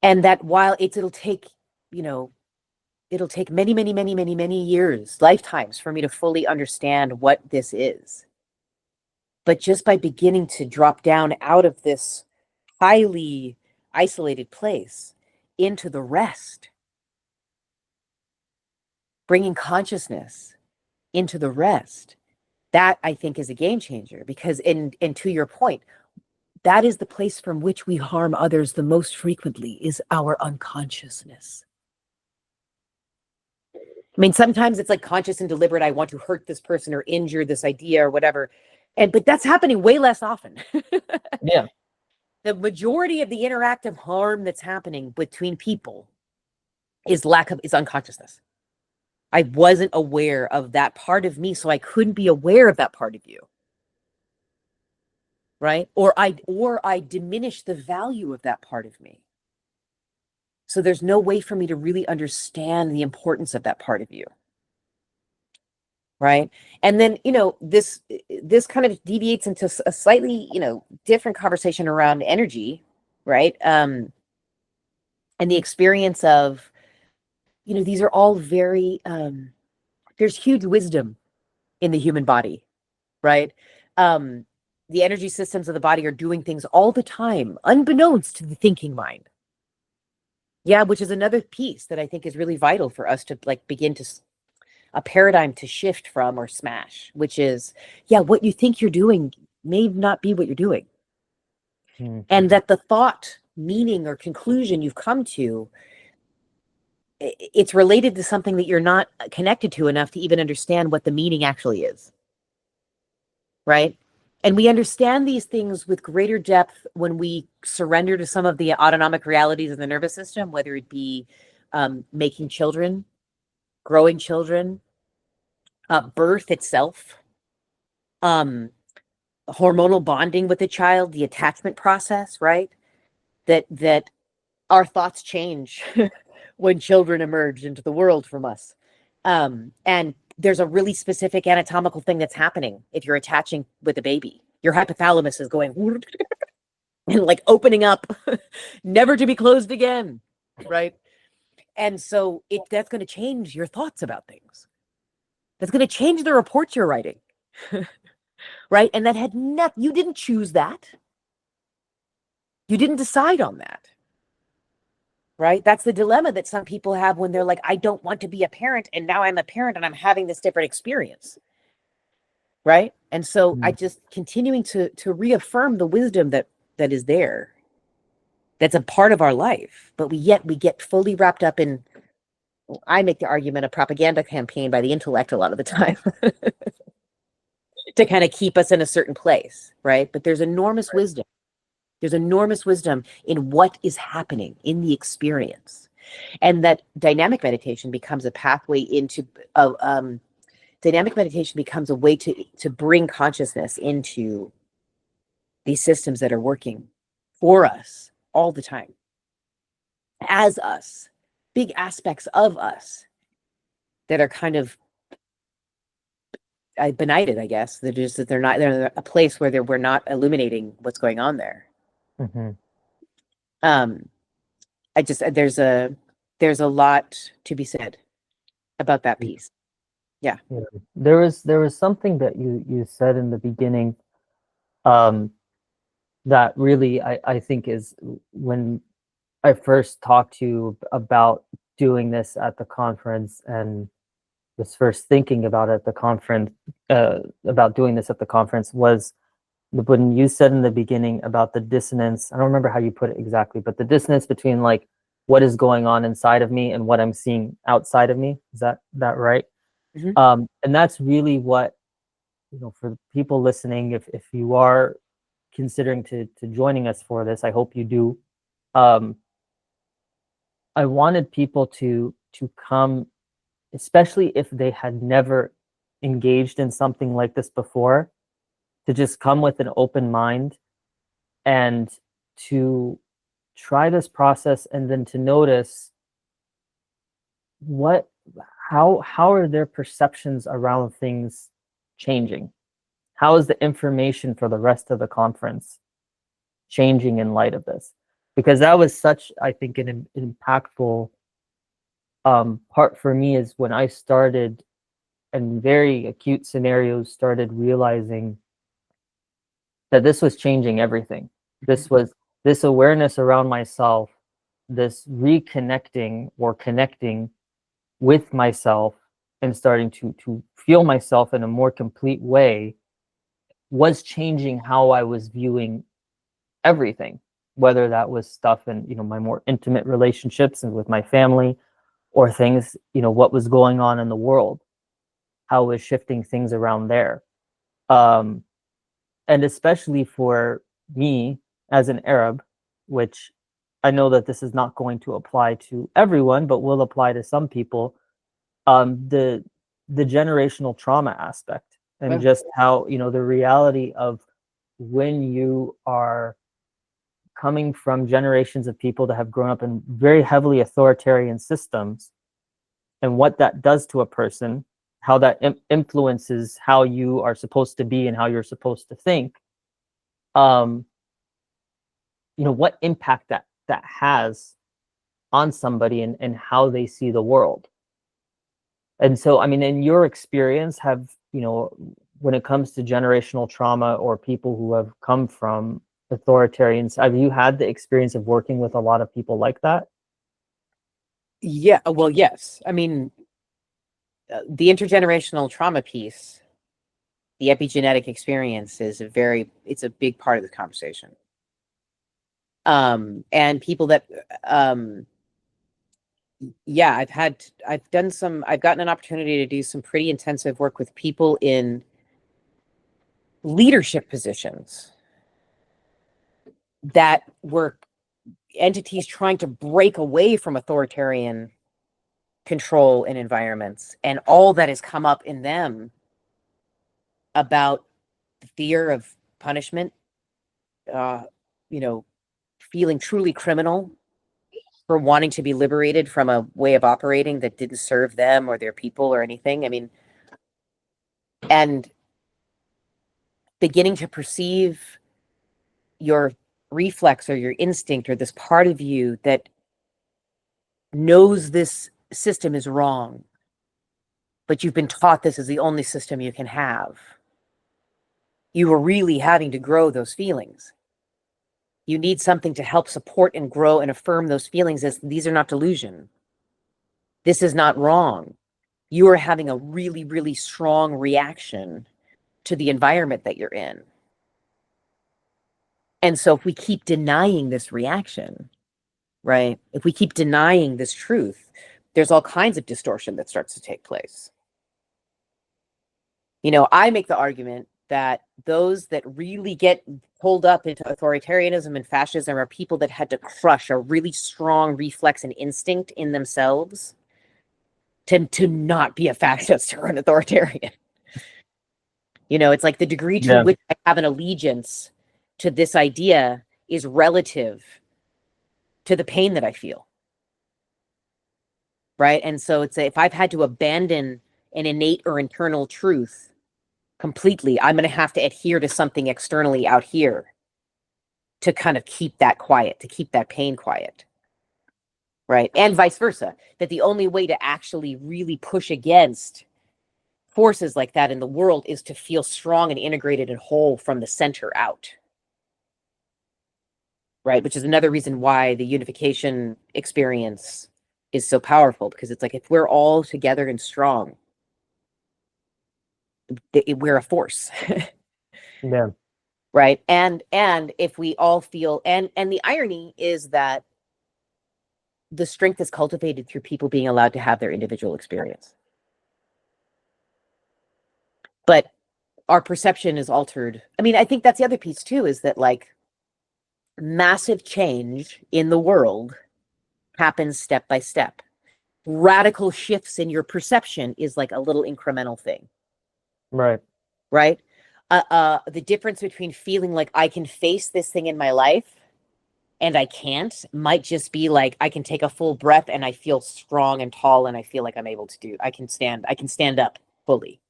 And that while it'll take, it'll take many, many, many, many, many years, lifetimes, for me to fully understand what this is. But just by beginning to drop down out of this highly isolated place into the rest, bringing consciousness into the rest, that I think is a game changer, because and to your point, that is the place from which we harm others the most frequently, is our unconsciousness. I mean, sometimes it's like conscious and deliberate. I want to hurt this person or injure this idea or whatever. But that's happening way less often. Yeah. The majority of the interactive harm that's happening between people is unconsciousness. I wasn't aware of that part of me, so I couldn't be aware of that part of you. Right? Or I diminish the value of that part of me. So there's no way for me to really understand the importance of that part of you. Right? And then, this kind of deviates into a slightly, different conversation around energy, right? And the experience of, these are all very, there's huge wisdom in the human body, right? The energy systems of the body are doing things all the time, unbeknownst to the thinking mind. Yeah, which is another piece that I think is really vital for us to begin to a paradigm to shift from or smash, which is, what you think you're doing may not be what you're doing. Mm-hmm. And that the thought, meaning, or conclusion you've come to, it's related to something that you're not connected to enough to even understand what the meaning actually is. Right? And we understand these things with greater depth when we surrender to some of the autonomic realities of the nervous system, whether it be making children, growing children, birth itself, hormonal bonding with the child, the attachment process, right? That our thoughts change when children emerge into the world from us. And there's a really specific anatomical thing that's happening if you're attaching with a baby. Your hypothalamus is going and opening up, never to be closed again, right? And so that's going to change your thoughts about things. That's going to change the reports you're writing, right? And that had nothing, you didn't choose that. You didn't decide on that, right? That's the dilemma that some people have when they're like, I don't want to be a parent, and now I'm a parent and I'm having this different experience, right? And so I just continuing to reaffirm the wisdom that is there, that's a part of our life, but we get fully wrapped up in, I make the argument, a propaganda campaign by the intellect a lot of the time. to kind of keep us in a certain place, right? But there's enormous wisdom. There's enormous wisdom in what is happening in the experience. And that dynamic meditation becomes a pathway into dynamic meditation becomes a way to bring consciousness into these systems that are working for us all the time, as us, big aspects of us that are kind of benighted, I guess. They're not, they're a place where we're not illuminating what's going on there. Mm-hmm. There's a lot to be said about that piece. Yeah. There was something that you said in the beginning, that really I think is when I first talked to you about doing this at the conference, and was first thinking about it at the conference, about doing this at the conference, was when you said in the beginning about the dissonance. I don't remember how you put it exactly, but the dissonance between like what is going on inside of me and what I'm seeing outside of me. Is that right? Mm-hmm. And that's really what, for people listening, if you are considering to joining us for this, I hope you do. I wanted people to come, especially if they had never engaged in something like this before, to just come with an open mind and to try this process, and then to notice how are their perceptions around things changing. How is the information for the rest of the conference changing in light of this? Because that was such, I think, an impactful part for me, is when I started, in very acute scenarios, started realizing that this was changing everything. This was this awareness around myself, this reconnecting or connecting with myself, and starting to feel myself in a more complete way, was changing how I was viewing everything, whether that was stuff in my more intimate relationships and with my family, or things, what was going on in the world, how it was shifting things around there. And especially for me as an Arab, which I know that this is not going to apply to everyone, but will apply to some people, the generational trauma aspect, and just how, the reality of when you are coming from generations of people that have grown up in very heavily authoritarian systems, and what that does to a person, how that influences how you are supposed to be and how you're supposed to think, what impact that has on somebody, and how they see the world. And so, I mean, in your experience, when it comes to generational trauma, or people who have come from authoritarians, have you had the experience of working with a lot of people like that? Yeah, well, yes. I mean, the intergenerational trauma piece, the epigenetic experience, it's a big part of the conversation. And people that, yeah, I've gotten an opportunity to do some pretty intensive work with people in leadership positions that were entities trying to break away from authoritarian control in environments, and all that has come up in them about the fear of punishment, uh, feeling truly criminal for wanting to be liberated from a way of operating that didn't serve them or their people or anything. I mean, and beginning to perceive your reflex or your instinct, or this part of you that knows this system is wrong, but you've been taught this is the only system you can have. You are really having to grow those feelings. You need something to help support and grow and affirm those feelings, as these are not delusion. This is not wrong. You are having a really, really strong reaction to the environment that you're in. And so if we keep denying this reaction, right? If we keep denying this truth, there's all kinds of distortion that starts to take place. I make the argument that those that really get pulled up into authoritarianism and fascism are people that had to crush a really strong reflex and instinct in themselves to not be a fascist or an authoritarian. You know, it's like the degree to Yeah. which I have an allegiance to this idea is relative to the pain that I feel. Right. And so it's if I've had to abandon an innate or internal truth completely, I'm going to have to adhere to something externally out here to kind of keep that quiet, to keep that pain quiet. Right. And vice versa, that the only way to actually really push against forces like that in the world is to feel strong and integrated and whole from the center out. Right. Which is another reason why the unification experience is so powerful, because it's like if we're all together and strong, we're a force. Yeah. Right. And if we all feel, and the irony is that the strength is cultivated through people being allowed to have their individual experience. But our perception is altered. I mean, I think that's the other piece too, is that like massive change in the world happens step by step. Radical shifts in your perception is like a little incremental thing. Right. Right. The difference between feeling like I can face this thing in my life and I can't might just be like I can take a full breath and I feel strong and tall and I feel like I'm able to do. I can stand up fully.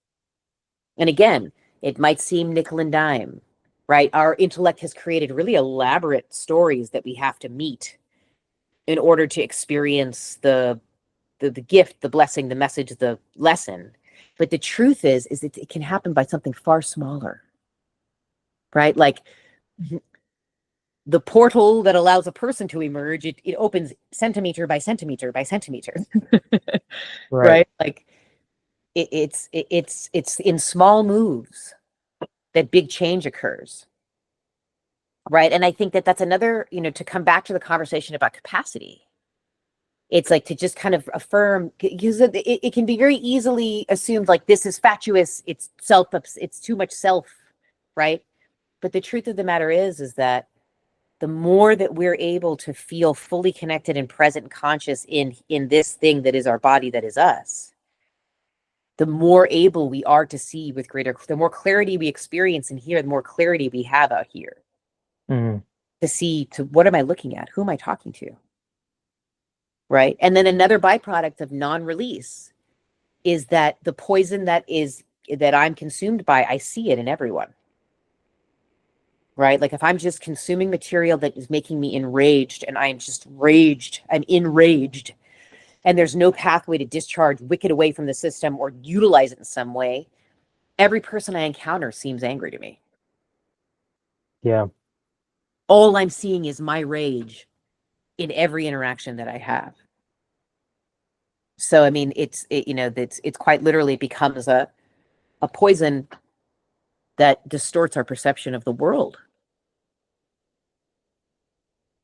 And again, it might seem nickel and dime, right? Our intellect has created really elaborate stories that we have to meet in order to experience the gift, the blessing, the message, the lesson. But the truth is that it can happen by something far smaller, right? Like the portal that allows a person to emerge, it opens centimeter by centimeter by centimeter, right? Like it's in small moves that big change occurs, right? And I think that that's another, you know, to come back to the conversation about capacity. It's like to just kind of affirm, because it can be very easily assumed like this is fatuous, it's too much self, right? But the truth of the matter is that the more that we're able to feel fully connected and present and conscious in this thing that is our body, that is us, the more able we are to see with the more clarity we experience in here, the more clarity we have out here. Mm-hmm. To see, to what am I looking at? Who am I talking to? Right. And then another byproduct of non-release is that the poison that I'm consumed by, I see it in everyone. Right. Like if I'm just consuming material that is making me enraged and I'm just raged, I'm enraged, and there's no pathway to discharge, wick it away from the system or utilize it in some way, every person I encounter seems angry to me. Yeah. All I'm seeing is my rage in every interaction that I have. So, I mean, it's quite literally becomes a poison that distorts our perception of the world.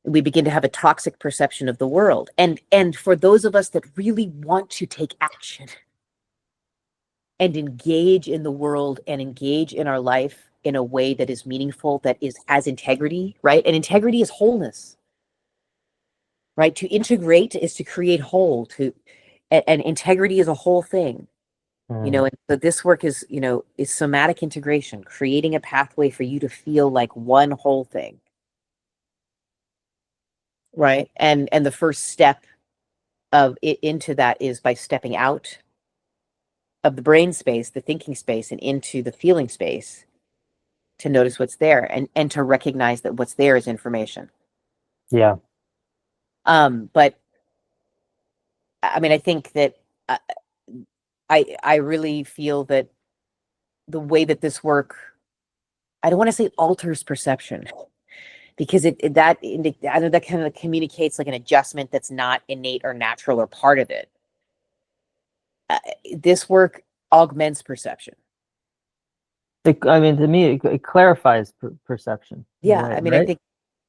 We begin to have a toxic perception of the world. And for those of us that really want to take action and engage in the world and engage in our life in a way that is meaningful, that has integrity, right? And integrity is wholeness, right? To integrate is to create whole, and integrity is a whole thing. You know, and so this work is somatic integration, creating a pathway for you to feel like one whole thing. Right. And the first step of it into that is by stepping out of the brain space, the thinking space, and into the feeling space to notice what's there and to recognize that what's there is information. Yeah. But I mean, I think that I really feel that the way that this work, I don't want to say alters perception, because I know that kind of communicates like an adjustment that's not innate or natural or part of it. This work augments perception. I mean, to me, it clarifies perception. Yeah, Way, I mean, right? I think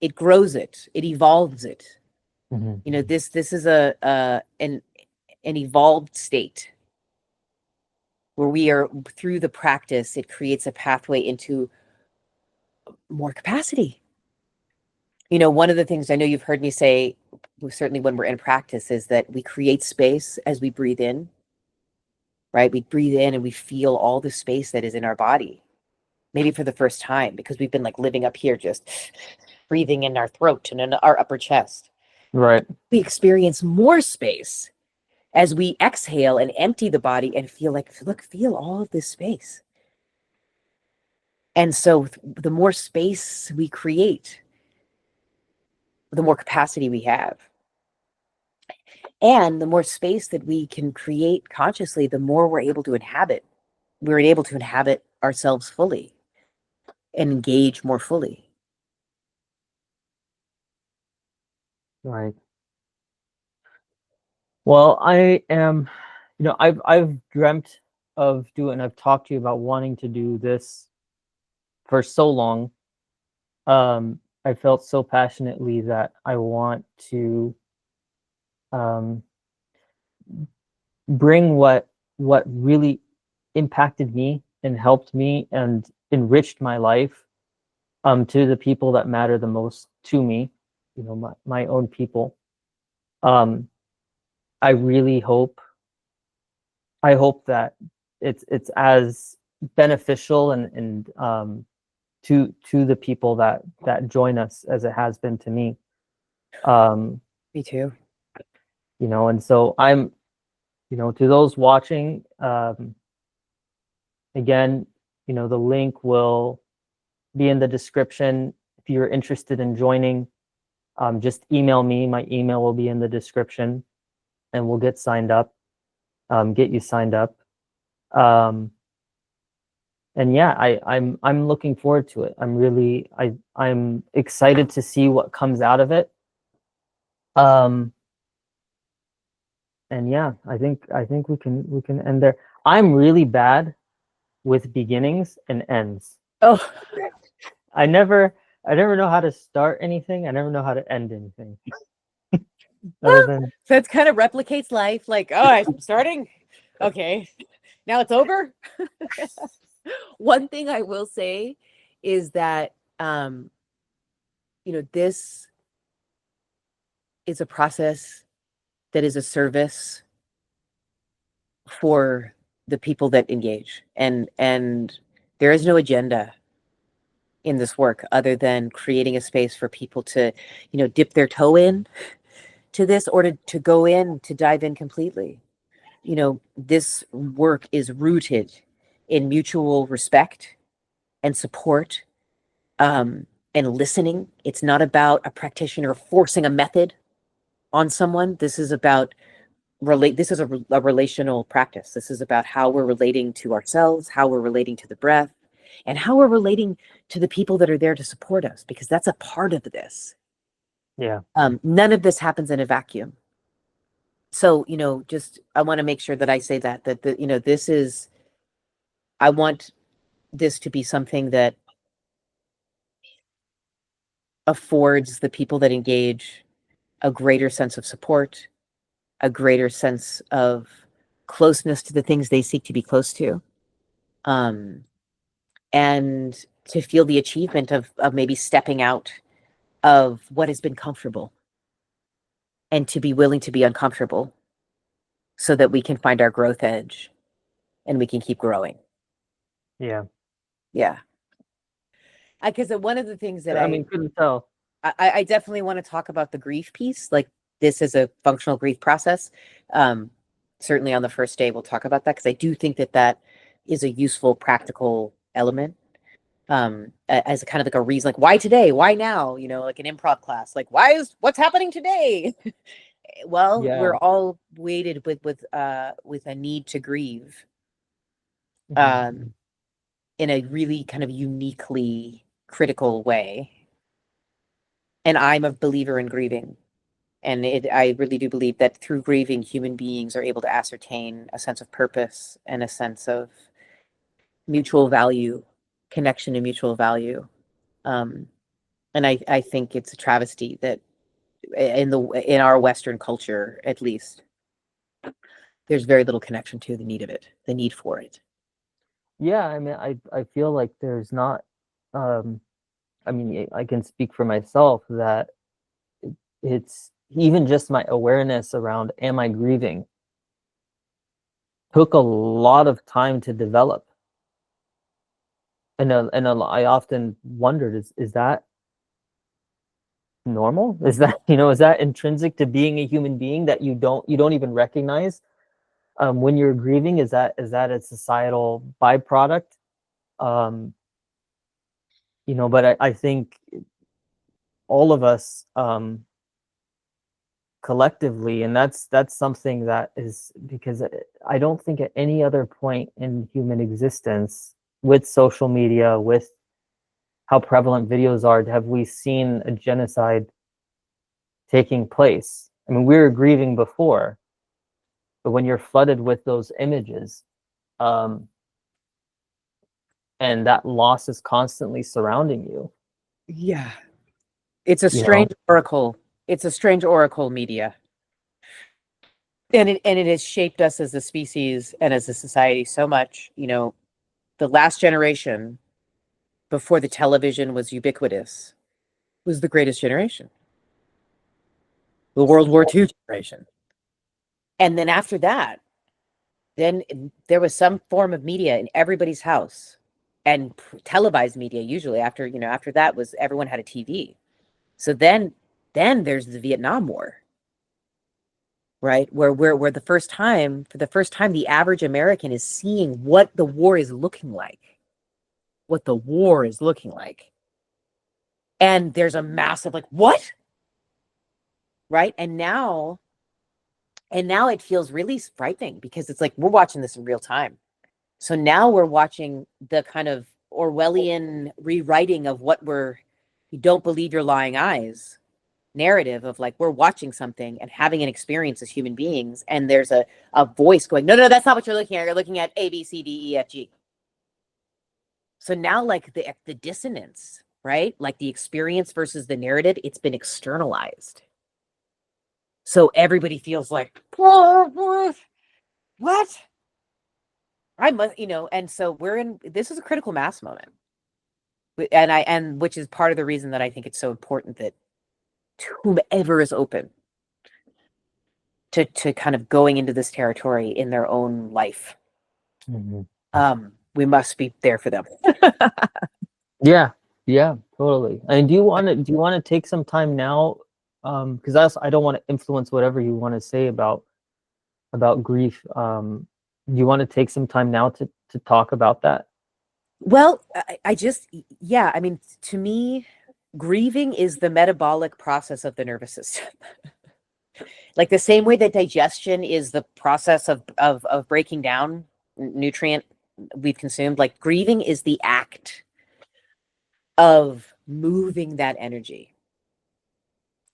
it grows it, it evolves it. Mm-hmm. You know, this is an evolved state. where we are, through the practice, it creates a pathway into more capacity. You know, one of the things I know you've heard me say, certainly when we're in practice, is that we create space as we breathe in, right? We breathe in and we feel all the space that is in our body, maybe for the first time, because we've been like living up here, just breathing in our throat and in our upper chest. Right. We experience more space as we exhale and empty the body and feel like, look, feel all of this space. And so the more space we create, the more capacity we have. And the more space that we can create consciously, the more we're able to inhabit. We're able to inhabit ourselves fully and engage more fully. Right. Well, I am, I've dreamt of doing, I've talked to you about wanting to do this for so long. I felt so passionately that I want to um, bring what really impacted me and helped me and enriched my life to the people that matter the most to me, my own people. Um, I really hope I hope that it's as beneficial and to the people that join us as it has been to me. Me too. And so I'm, to those watching, again, the link will be in the description. If you're interested in joining, just email me. My email will be in the description, and we'll get signed up, get you signed up. And yeah, I'm looking forward to it. I'm excited to see what comes out of it. And yeah, I think we can end there. I'm really bad with beginnings and ends. Oh, I never know how to start anything. I never know how to end anything. Other than so it kind of replicates life. Like, oh, I'm starting. Okay, now it's over. One thing I will say is that, this is a process that is a service for the people that engage, and there is no agenda in this work other than creating a space for people to, dip their toe in to this, or to go in, to dive in completely. This work is rooted in mutual respect and support, and listening. It's not about a practitioner forcing a method on someone. This is about this is a relational practice. This is about how we're relating to ourselves, how we're relating to the breath, and how we're relating to the people that are there to support us, because that's a part of this. yeah, None of this happens in a vacuum. So, just, I want to make sure that I say that this is, I want this to be something that affords the people that engage a greater sense of support, a greater sense of closeness to the things they seek to be close to, and to feel the achievement of maybe stepping out of what has been comfortable, and to be willing to be uncomfortable so that we can find our growth edge and we can keep growing. yeah. Yeah. Because one of the things that I mean, couldn't tell. I definitely want to talk about the grief piece. Like, this is a functional grief process. Certainly on the first day, we'll talk about that, because I do think that that is a useful, practical element. As a kind of like a reason, like, why today? Why now? Like an improv class, like, what's happening today? Well, Yeah. we're all weighted with a need to grieve, Mhm. in a really kind of uniquely critical way. And I'm a believer in grieving. And I really do believe that through grieving, human beings are able to ascertain a sense of purpose and a sense of mutual value, connection and mutual value. And I think it's a travesty that in our Western culture, at least, there's very little connection to the need of it, the need for it. Yeah, I mean, I feel like there's not, I mean, I can speak for myself that it's even just my awareness around am I grieving took a lot of time to develop. I often wondered, is that normal? Is that, is that intrinsic to being a human being that you don't even recognize when you're grieving? Is that a societal byproduct? Um, but I think all of us collectively, and that's something that is because I don't think at any other point in human existence, with social media, with how prevalent videos are, have we seen a genocide taking place. I mean, we were grieving before, but when you're flooded with those images, um, and that loss is constantly surrounding you, Yeah. It's a you know, strange oracle. It's a strange oracle media. And it has shaped us as a species and as a society so much. The last generation before the television was ubiquitous was the greatest generation, the World War II generation. And then after that, then there was some form of media in everybody's house, and televised media usually after that was everyone had a TV. So then there's the Vietnam War, right? Where for the first time, the average American is seeing what the war is looking like, what the war is looking like. And there's a massive like, what? Right? And now it feels really frightening because it's like we're watching this in real time. So now we're watching the kind of Orwellian rewriting of you don't believe your lying eyes narrative of like we're watching something and having an experience as human beings, and there's a voice going, no, that's not what you're looking at. You're looking at A, B, C, D, E, F, G. So now like the dissonance, right? Like the experience versus the narrative, it's been externalized. So everybody feels like, what? I must, and so this is a critical mass moment. And which is part of the reason that I think it's so important that whomever is open to kind of going into this territory in their own life, we must be there for them. yeah, totally. And do you want to take some time now, because I don't want to influence whatever you want to say about grief. Do you want to take some time now to talk about that? Well, I just, yeah, I mean, to me, grieving is the metabolic process of the nervous system. Like the same way that digestion is the process of breaking down nutrient we've consumed, like grieving is the act of moving that energy.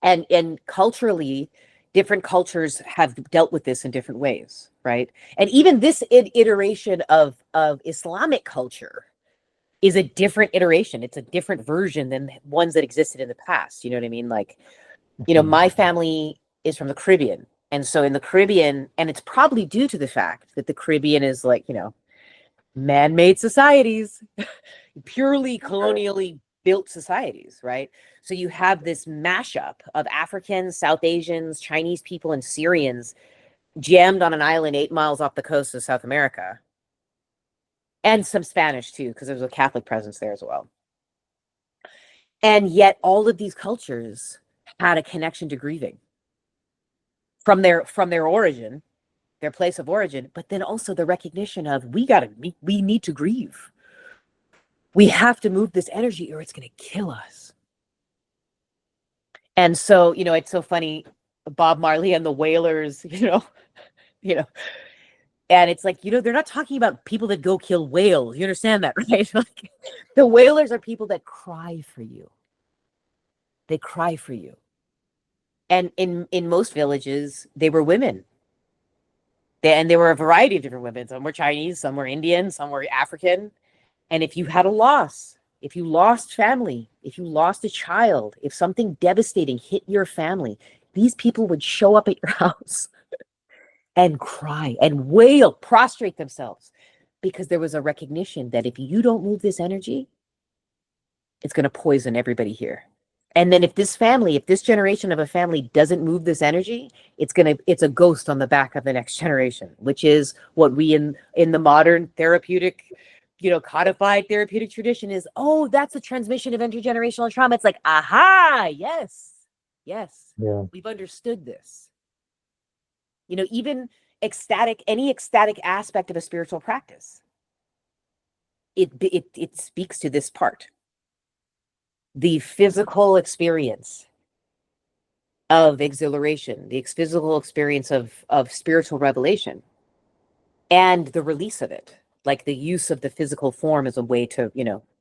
And culturally, different cultures have dealt with this in different ways, right? And even this iteration of Islamic culture is a different iteration. It's a different version than ones that existed in the past. You know what I mean? Like, my family is from the Caribbean. And so in the Caribbean, and it's probably due to the fact that the Caribbean is like, man-made societies, purely colonially built societies, right? So you have this mashup of Africans, South Asians, Chinese people, and Syrians jammed on an island 8 miles off the coast of South America. And some Spanish too, because there's a Catholic presence there as well. And yet all of these cultures had a connection to grieving from their origin, their place of origin, but then also the recognition of we need to grieve. We have to move this energy or it's going to kill us. And so, it's so funny, Bob Marley and the Wailers, and it's like, they're not talking about people that go kill whales. You understand that, right? Like, the Wailers are people that cry for you. They cry for you. And in most villages, they were women. And there were a variety of different women. Some were Chinese, some were Indian, some were African. And if you had a loss, if you lost family, if you lost a child, if something devastating hit your family, these people would show up at your house and cry and wail, prostrate themselves because there was a recognition that if you don't move this energy, it's going to poison everybody here. And then if this generation of a family doesn't move this energy, it's a ghost on the back of the next generation, which is what we in the modern therapeutic, codified therapeutic tradition is, oh, that's the transmission of intergenerational trauma. It's like, aha, yes, Yeah. we've understood this. Even any ecstatic aspect of a spiritual practice, it speaks to this part. The physical experience of exhilaration, the physical experience of spiritual revelation, and the release of it, like the use of the physical form as a way to,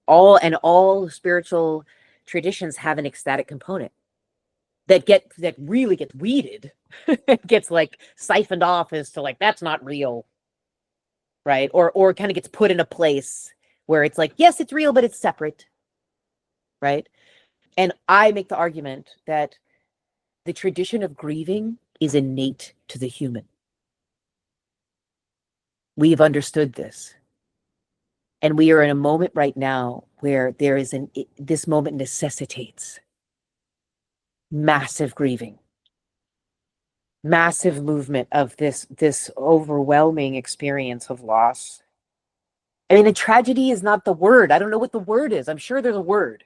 all spiritual traditions have an ecstatic component that really gets weeded, gets like siphoned off as to like, that's not real, right? Or kind of gets put in a place where it's like, yes, it's real, but it's separate, right? And I make the argument that the tradition of grieving is innate to the human. We've understood this. And we are in a moment right now where this moment necessitates massive grieving, massive movement of this overwhelming experience of loss. I mean, a tragedy is not the word. I don't know what the word is. I'm sure there's a word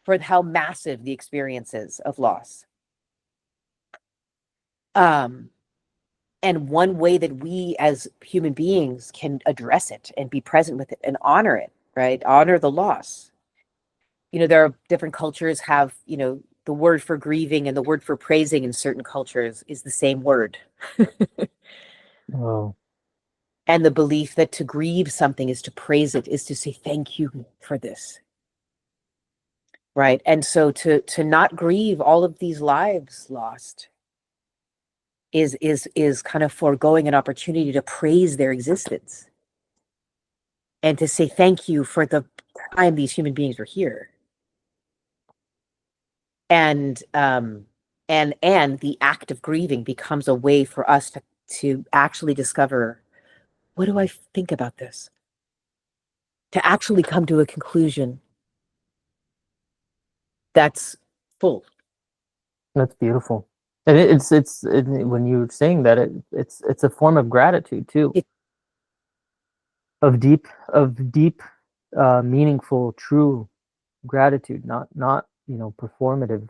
for how massive the experience is of loss. And one way that we as human beings can address it and be present with it and honor it, right? Honor the loss. There are different cultures have, the word for grieving and the word for praising in certain cultures is the same word. Oh. And the belief that to grieve something is to praise it, is to say thank you for this. Right. And so to not grieve all of these lives lost is kind of foregoing an opportunity to praise their existence and to say thank you for the time these human beings were here. And the act of grieving becomes a way for us to actually discover, what do I think about this? To actually come to a conclusion that's full. That's beautiful. And when you're saying that, it's a form of gratitude too, of deep, meaningful, true gratitude, not performative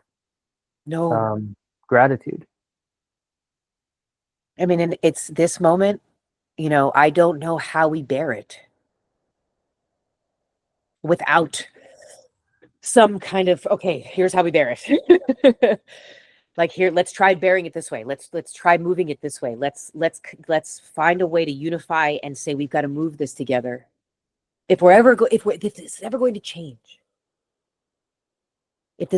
No, gratitude. I mean, and it's this moment, I don't know how we bear it without some kind of, okay, here's how we bear it. Like, here, let's try bearing it this way. Let's try moving it this way. Let's find a way to unify and say we've got to move this together. If this is ever going to change, if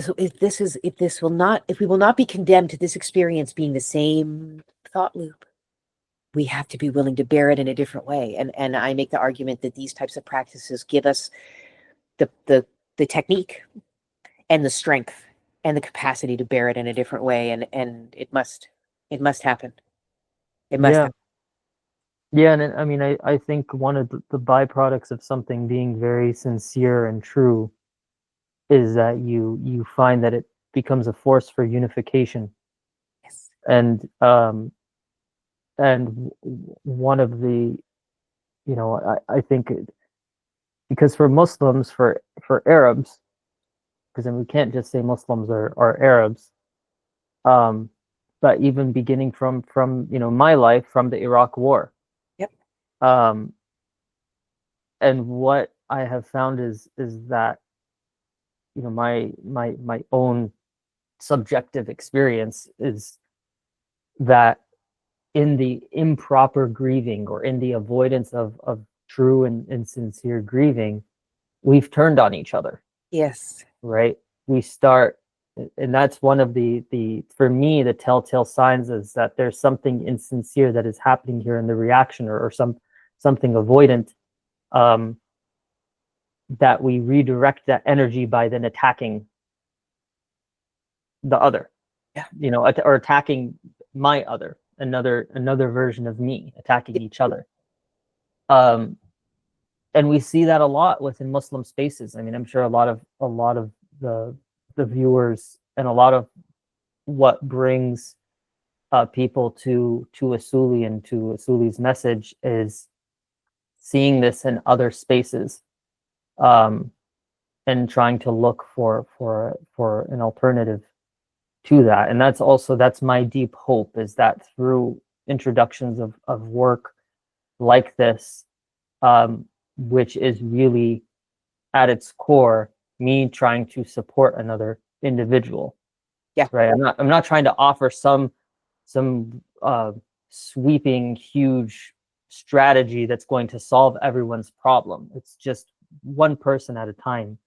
we will not be condemned to this experience being the same thought loop, we have to be willing to bear it in a different way. And I make the argument that these types of practices give us the technique and the strength and the capacity to bear it in a different way. And it must happen. It must happen. Yeah, and I mean, I think one of the byproducts of something being very sincere and true is that you find that it becomes a force for unification. Yes. And one of the, I think because for Muslims, for Arabs, because then we can't just say Muslims are Arabs, but even beginning from my life, from the Iraq War. Yep. And what I have found is that my own subjective experience is that in the improper grieving, or in the avoidance of true and sincere grieving, we've turned on each other. Yes. Right? We start, and that's one of the for me, the telltale signs is that there's something insincere that is happening here in the reaction, or something avoidant, that we redirect that energy by then attacking the other. Yeah. Or attacking my other, another version of me, attacking each other. and we see that a lot within Muslim spaces. I mean, I'm sure a lot of the viewers and a lot of what brings people to Usuli and to Usuli's message is seeing this in other spaces, and trying to look for an alternative to that. And that's my deep hope, is that through introductions of work like this, which is really at its core me trying to support another individual. Yeah. Right. I'm not trying to offer some sweeping huge strategy that's going to solve everyone's problem. It's just one person at a time,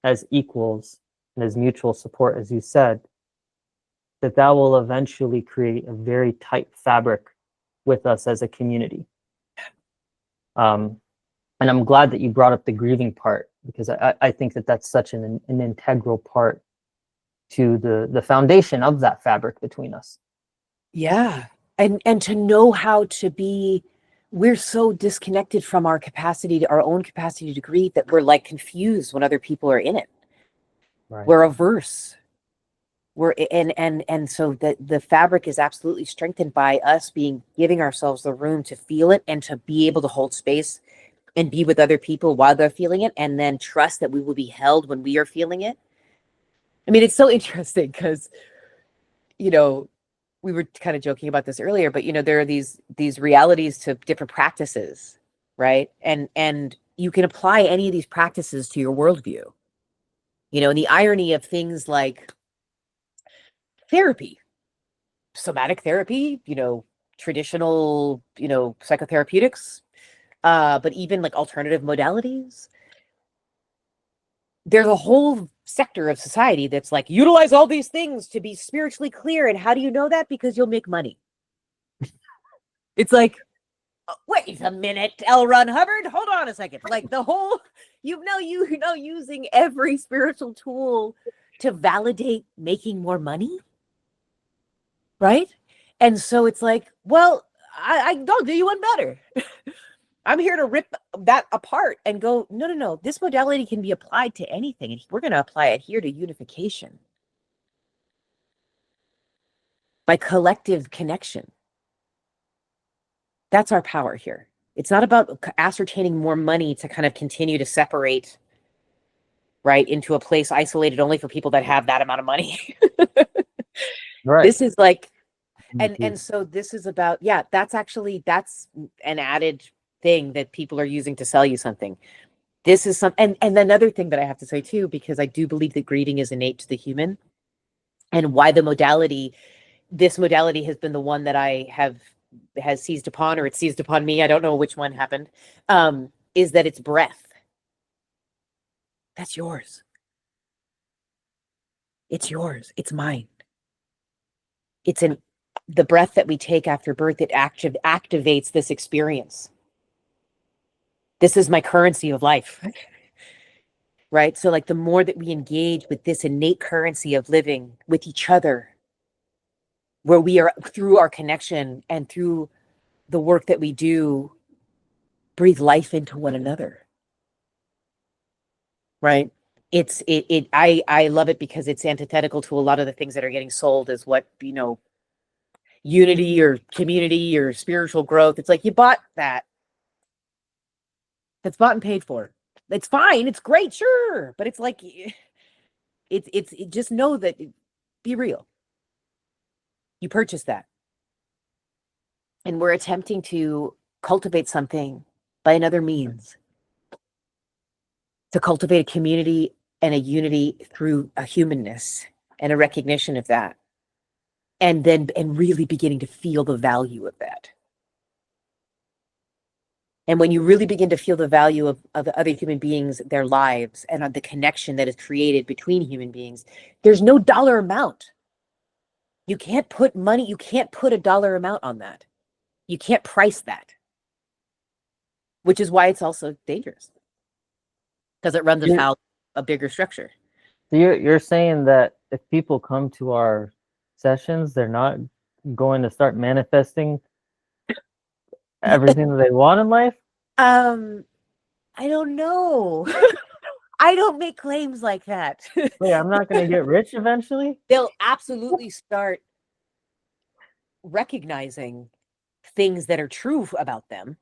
as equals and as mutual support, as you said, that will eventually create a very tight fabric with us as a community. And I'm glad that you brought up the grieving part, because I think that that's such an integral part to the foundation of that fabric between us. Yeah. And to know how to be, we're so disconnected from our own capacity to grieve, that we're like confused when other people are in it. Right. We're averse. And so the fabric is absolutely strengthened by us giving ourselves the room to feel it, and to be able to hold space and be with other people while they're feeling it, and then trust that we will be held when we are feeling it. I mean, it's so interesting because, we were kind of joking about this earlier, but there are these realities to different practices, right? And you can apply any of these practices to your worldview. And the irony of things like therapy, somatic therapy, traditional, psychotherapeutics, but even like alternative modalities. There's a whole sector of society that's like, utilize all these things to be spiritually clear. And how do you know that? Because you'll make money. It's like, wait a minute, L. Ron Hubbard, hold on a second. Like the whole, using every spiritual tool to validate making more money. Right? And so it's like, well, I'll do you one better. I'm here to rip that apart and go, no. This modality can be applied to anything. And we're going to apply it here to unification by collective connection. That's our power here. It's not about ascertaining more money to kind of continue to separate, right, into a place isolated only for people that have that amount of money. Right. This is like, and so this is about, that's an added thing that people are using to sell you something. This is and another thing that I have to say too, because I do believe that grieving is innate to the human, and why this modality has been the one that has seized upon, or it seized upon me. I don't know which one happened. Is that it's breath. That's yours. It's yours. It's mine. It's the breath that we take after birth. It activates this experience. This is my currency of life. Right? So like the more that we engage with this innate currency of living with each other, where we are, through our connection and through the work that we do, breathe life into one another. Right? I love it because it's antithetical to a lot of the things that are getting sold as what, unity or community or spiritual growth. It's like, you bought that. That's bought and paid for. It's fine. It's great. Sure. But it's like, it's just know that, be real. You purchased that. And we're attempting to cultivate something by another means, to cultivate a community and a unity through a humanness and a recognition of that. And really beginning to feel the value of that. And when you really begin to feel the value of other human beings, their lives, and the connection that is created between human beings, there's no dollar amount. You can't put a dollar amount on that. You can't price that. Which is why it's also dangerous. Because it runs afoul a bigger structure. So you're saying that if people come to our sessions, they're not going to start manifesting everything that they want in life? I don't know. I don't make claims like that. Wait, I'm not going to get rich eventually? They'll absolutely start recognizing things that are true about them,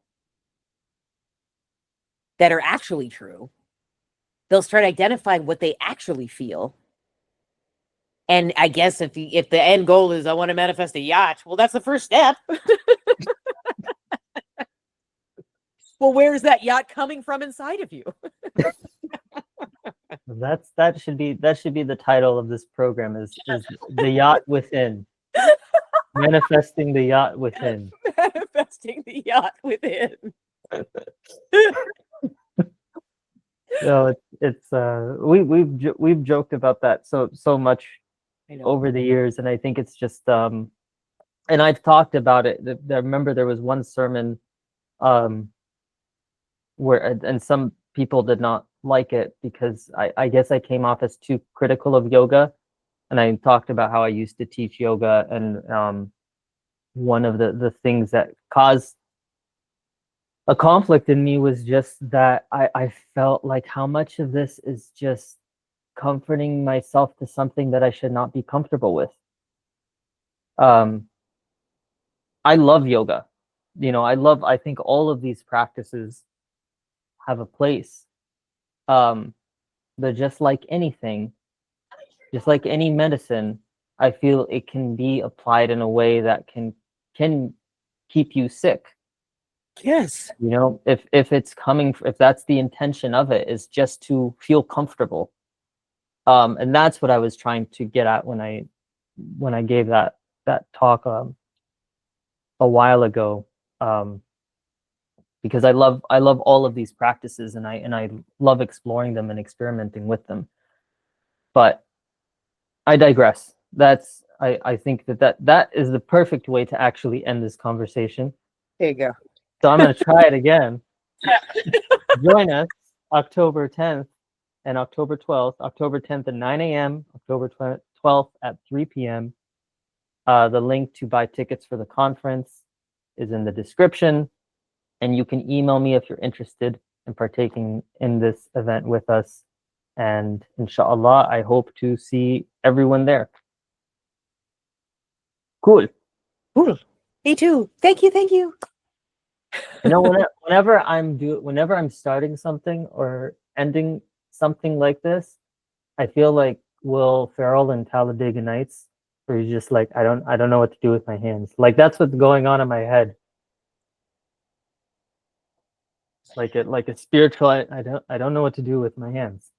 that are actually true. They'll start identifying what they actually feel. And I guess if the end goal is I want to manifest a yacht, well, that's the first step. Well, where is that yacht coming from inside of you? That should be the title of this program is the yacht within. Manifesting the yacht within. Manifesting the yacht within. So it's we've joked about that so much over the years, and I think it's just and I've talked about it. I remember there was one sermon where and some people did not like it because I guess I came off as too critical of yoga, and I talked about how I used to teach yoga, and one of the things that caused a conflict in me was just that I felt like how much of this is just comforting myself to something that I should not be comfortable with. I love yoga. I think all of these practices have a place. But just like anything, just like any medicine, I feel it can be applied in a way that can keep you sick. Yes. If that's the intention of it, is just to feel comfortable. And that's what I was trying to get at when I gave that talk a while ago. Because I love all of these practices, and I love exploring them and experimenting with them. But I digress. I think that is the perfect way to actually end this conversation. There you go. So I'm going to try it again. Join us October 10th and October 12th. October 10th at 9 a.m., October 12th at 3 p.m. The link to buy tickets for the conference is in the description, and you can email me if you're interested in partaking in this event with us. And inshallah, I hope to see everyone there. Cool. Me too. Thank you. Whenever I'm starting something or ending something like this, I feel like Will Ferrell in Talladega Nights, where he's just like, I don't know what to do with my hands. Like that's what's going on in my head. Like a spiritual, I don't know what to do with my hands.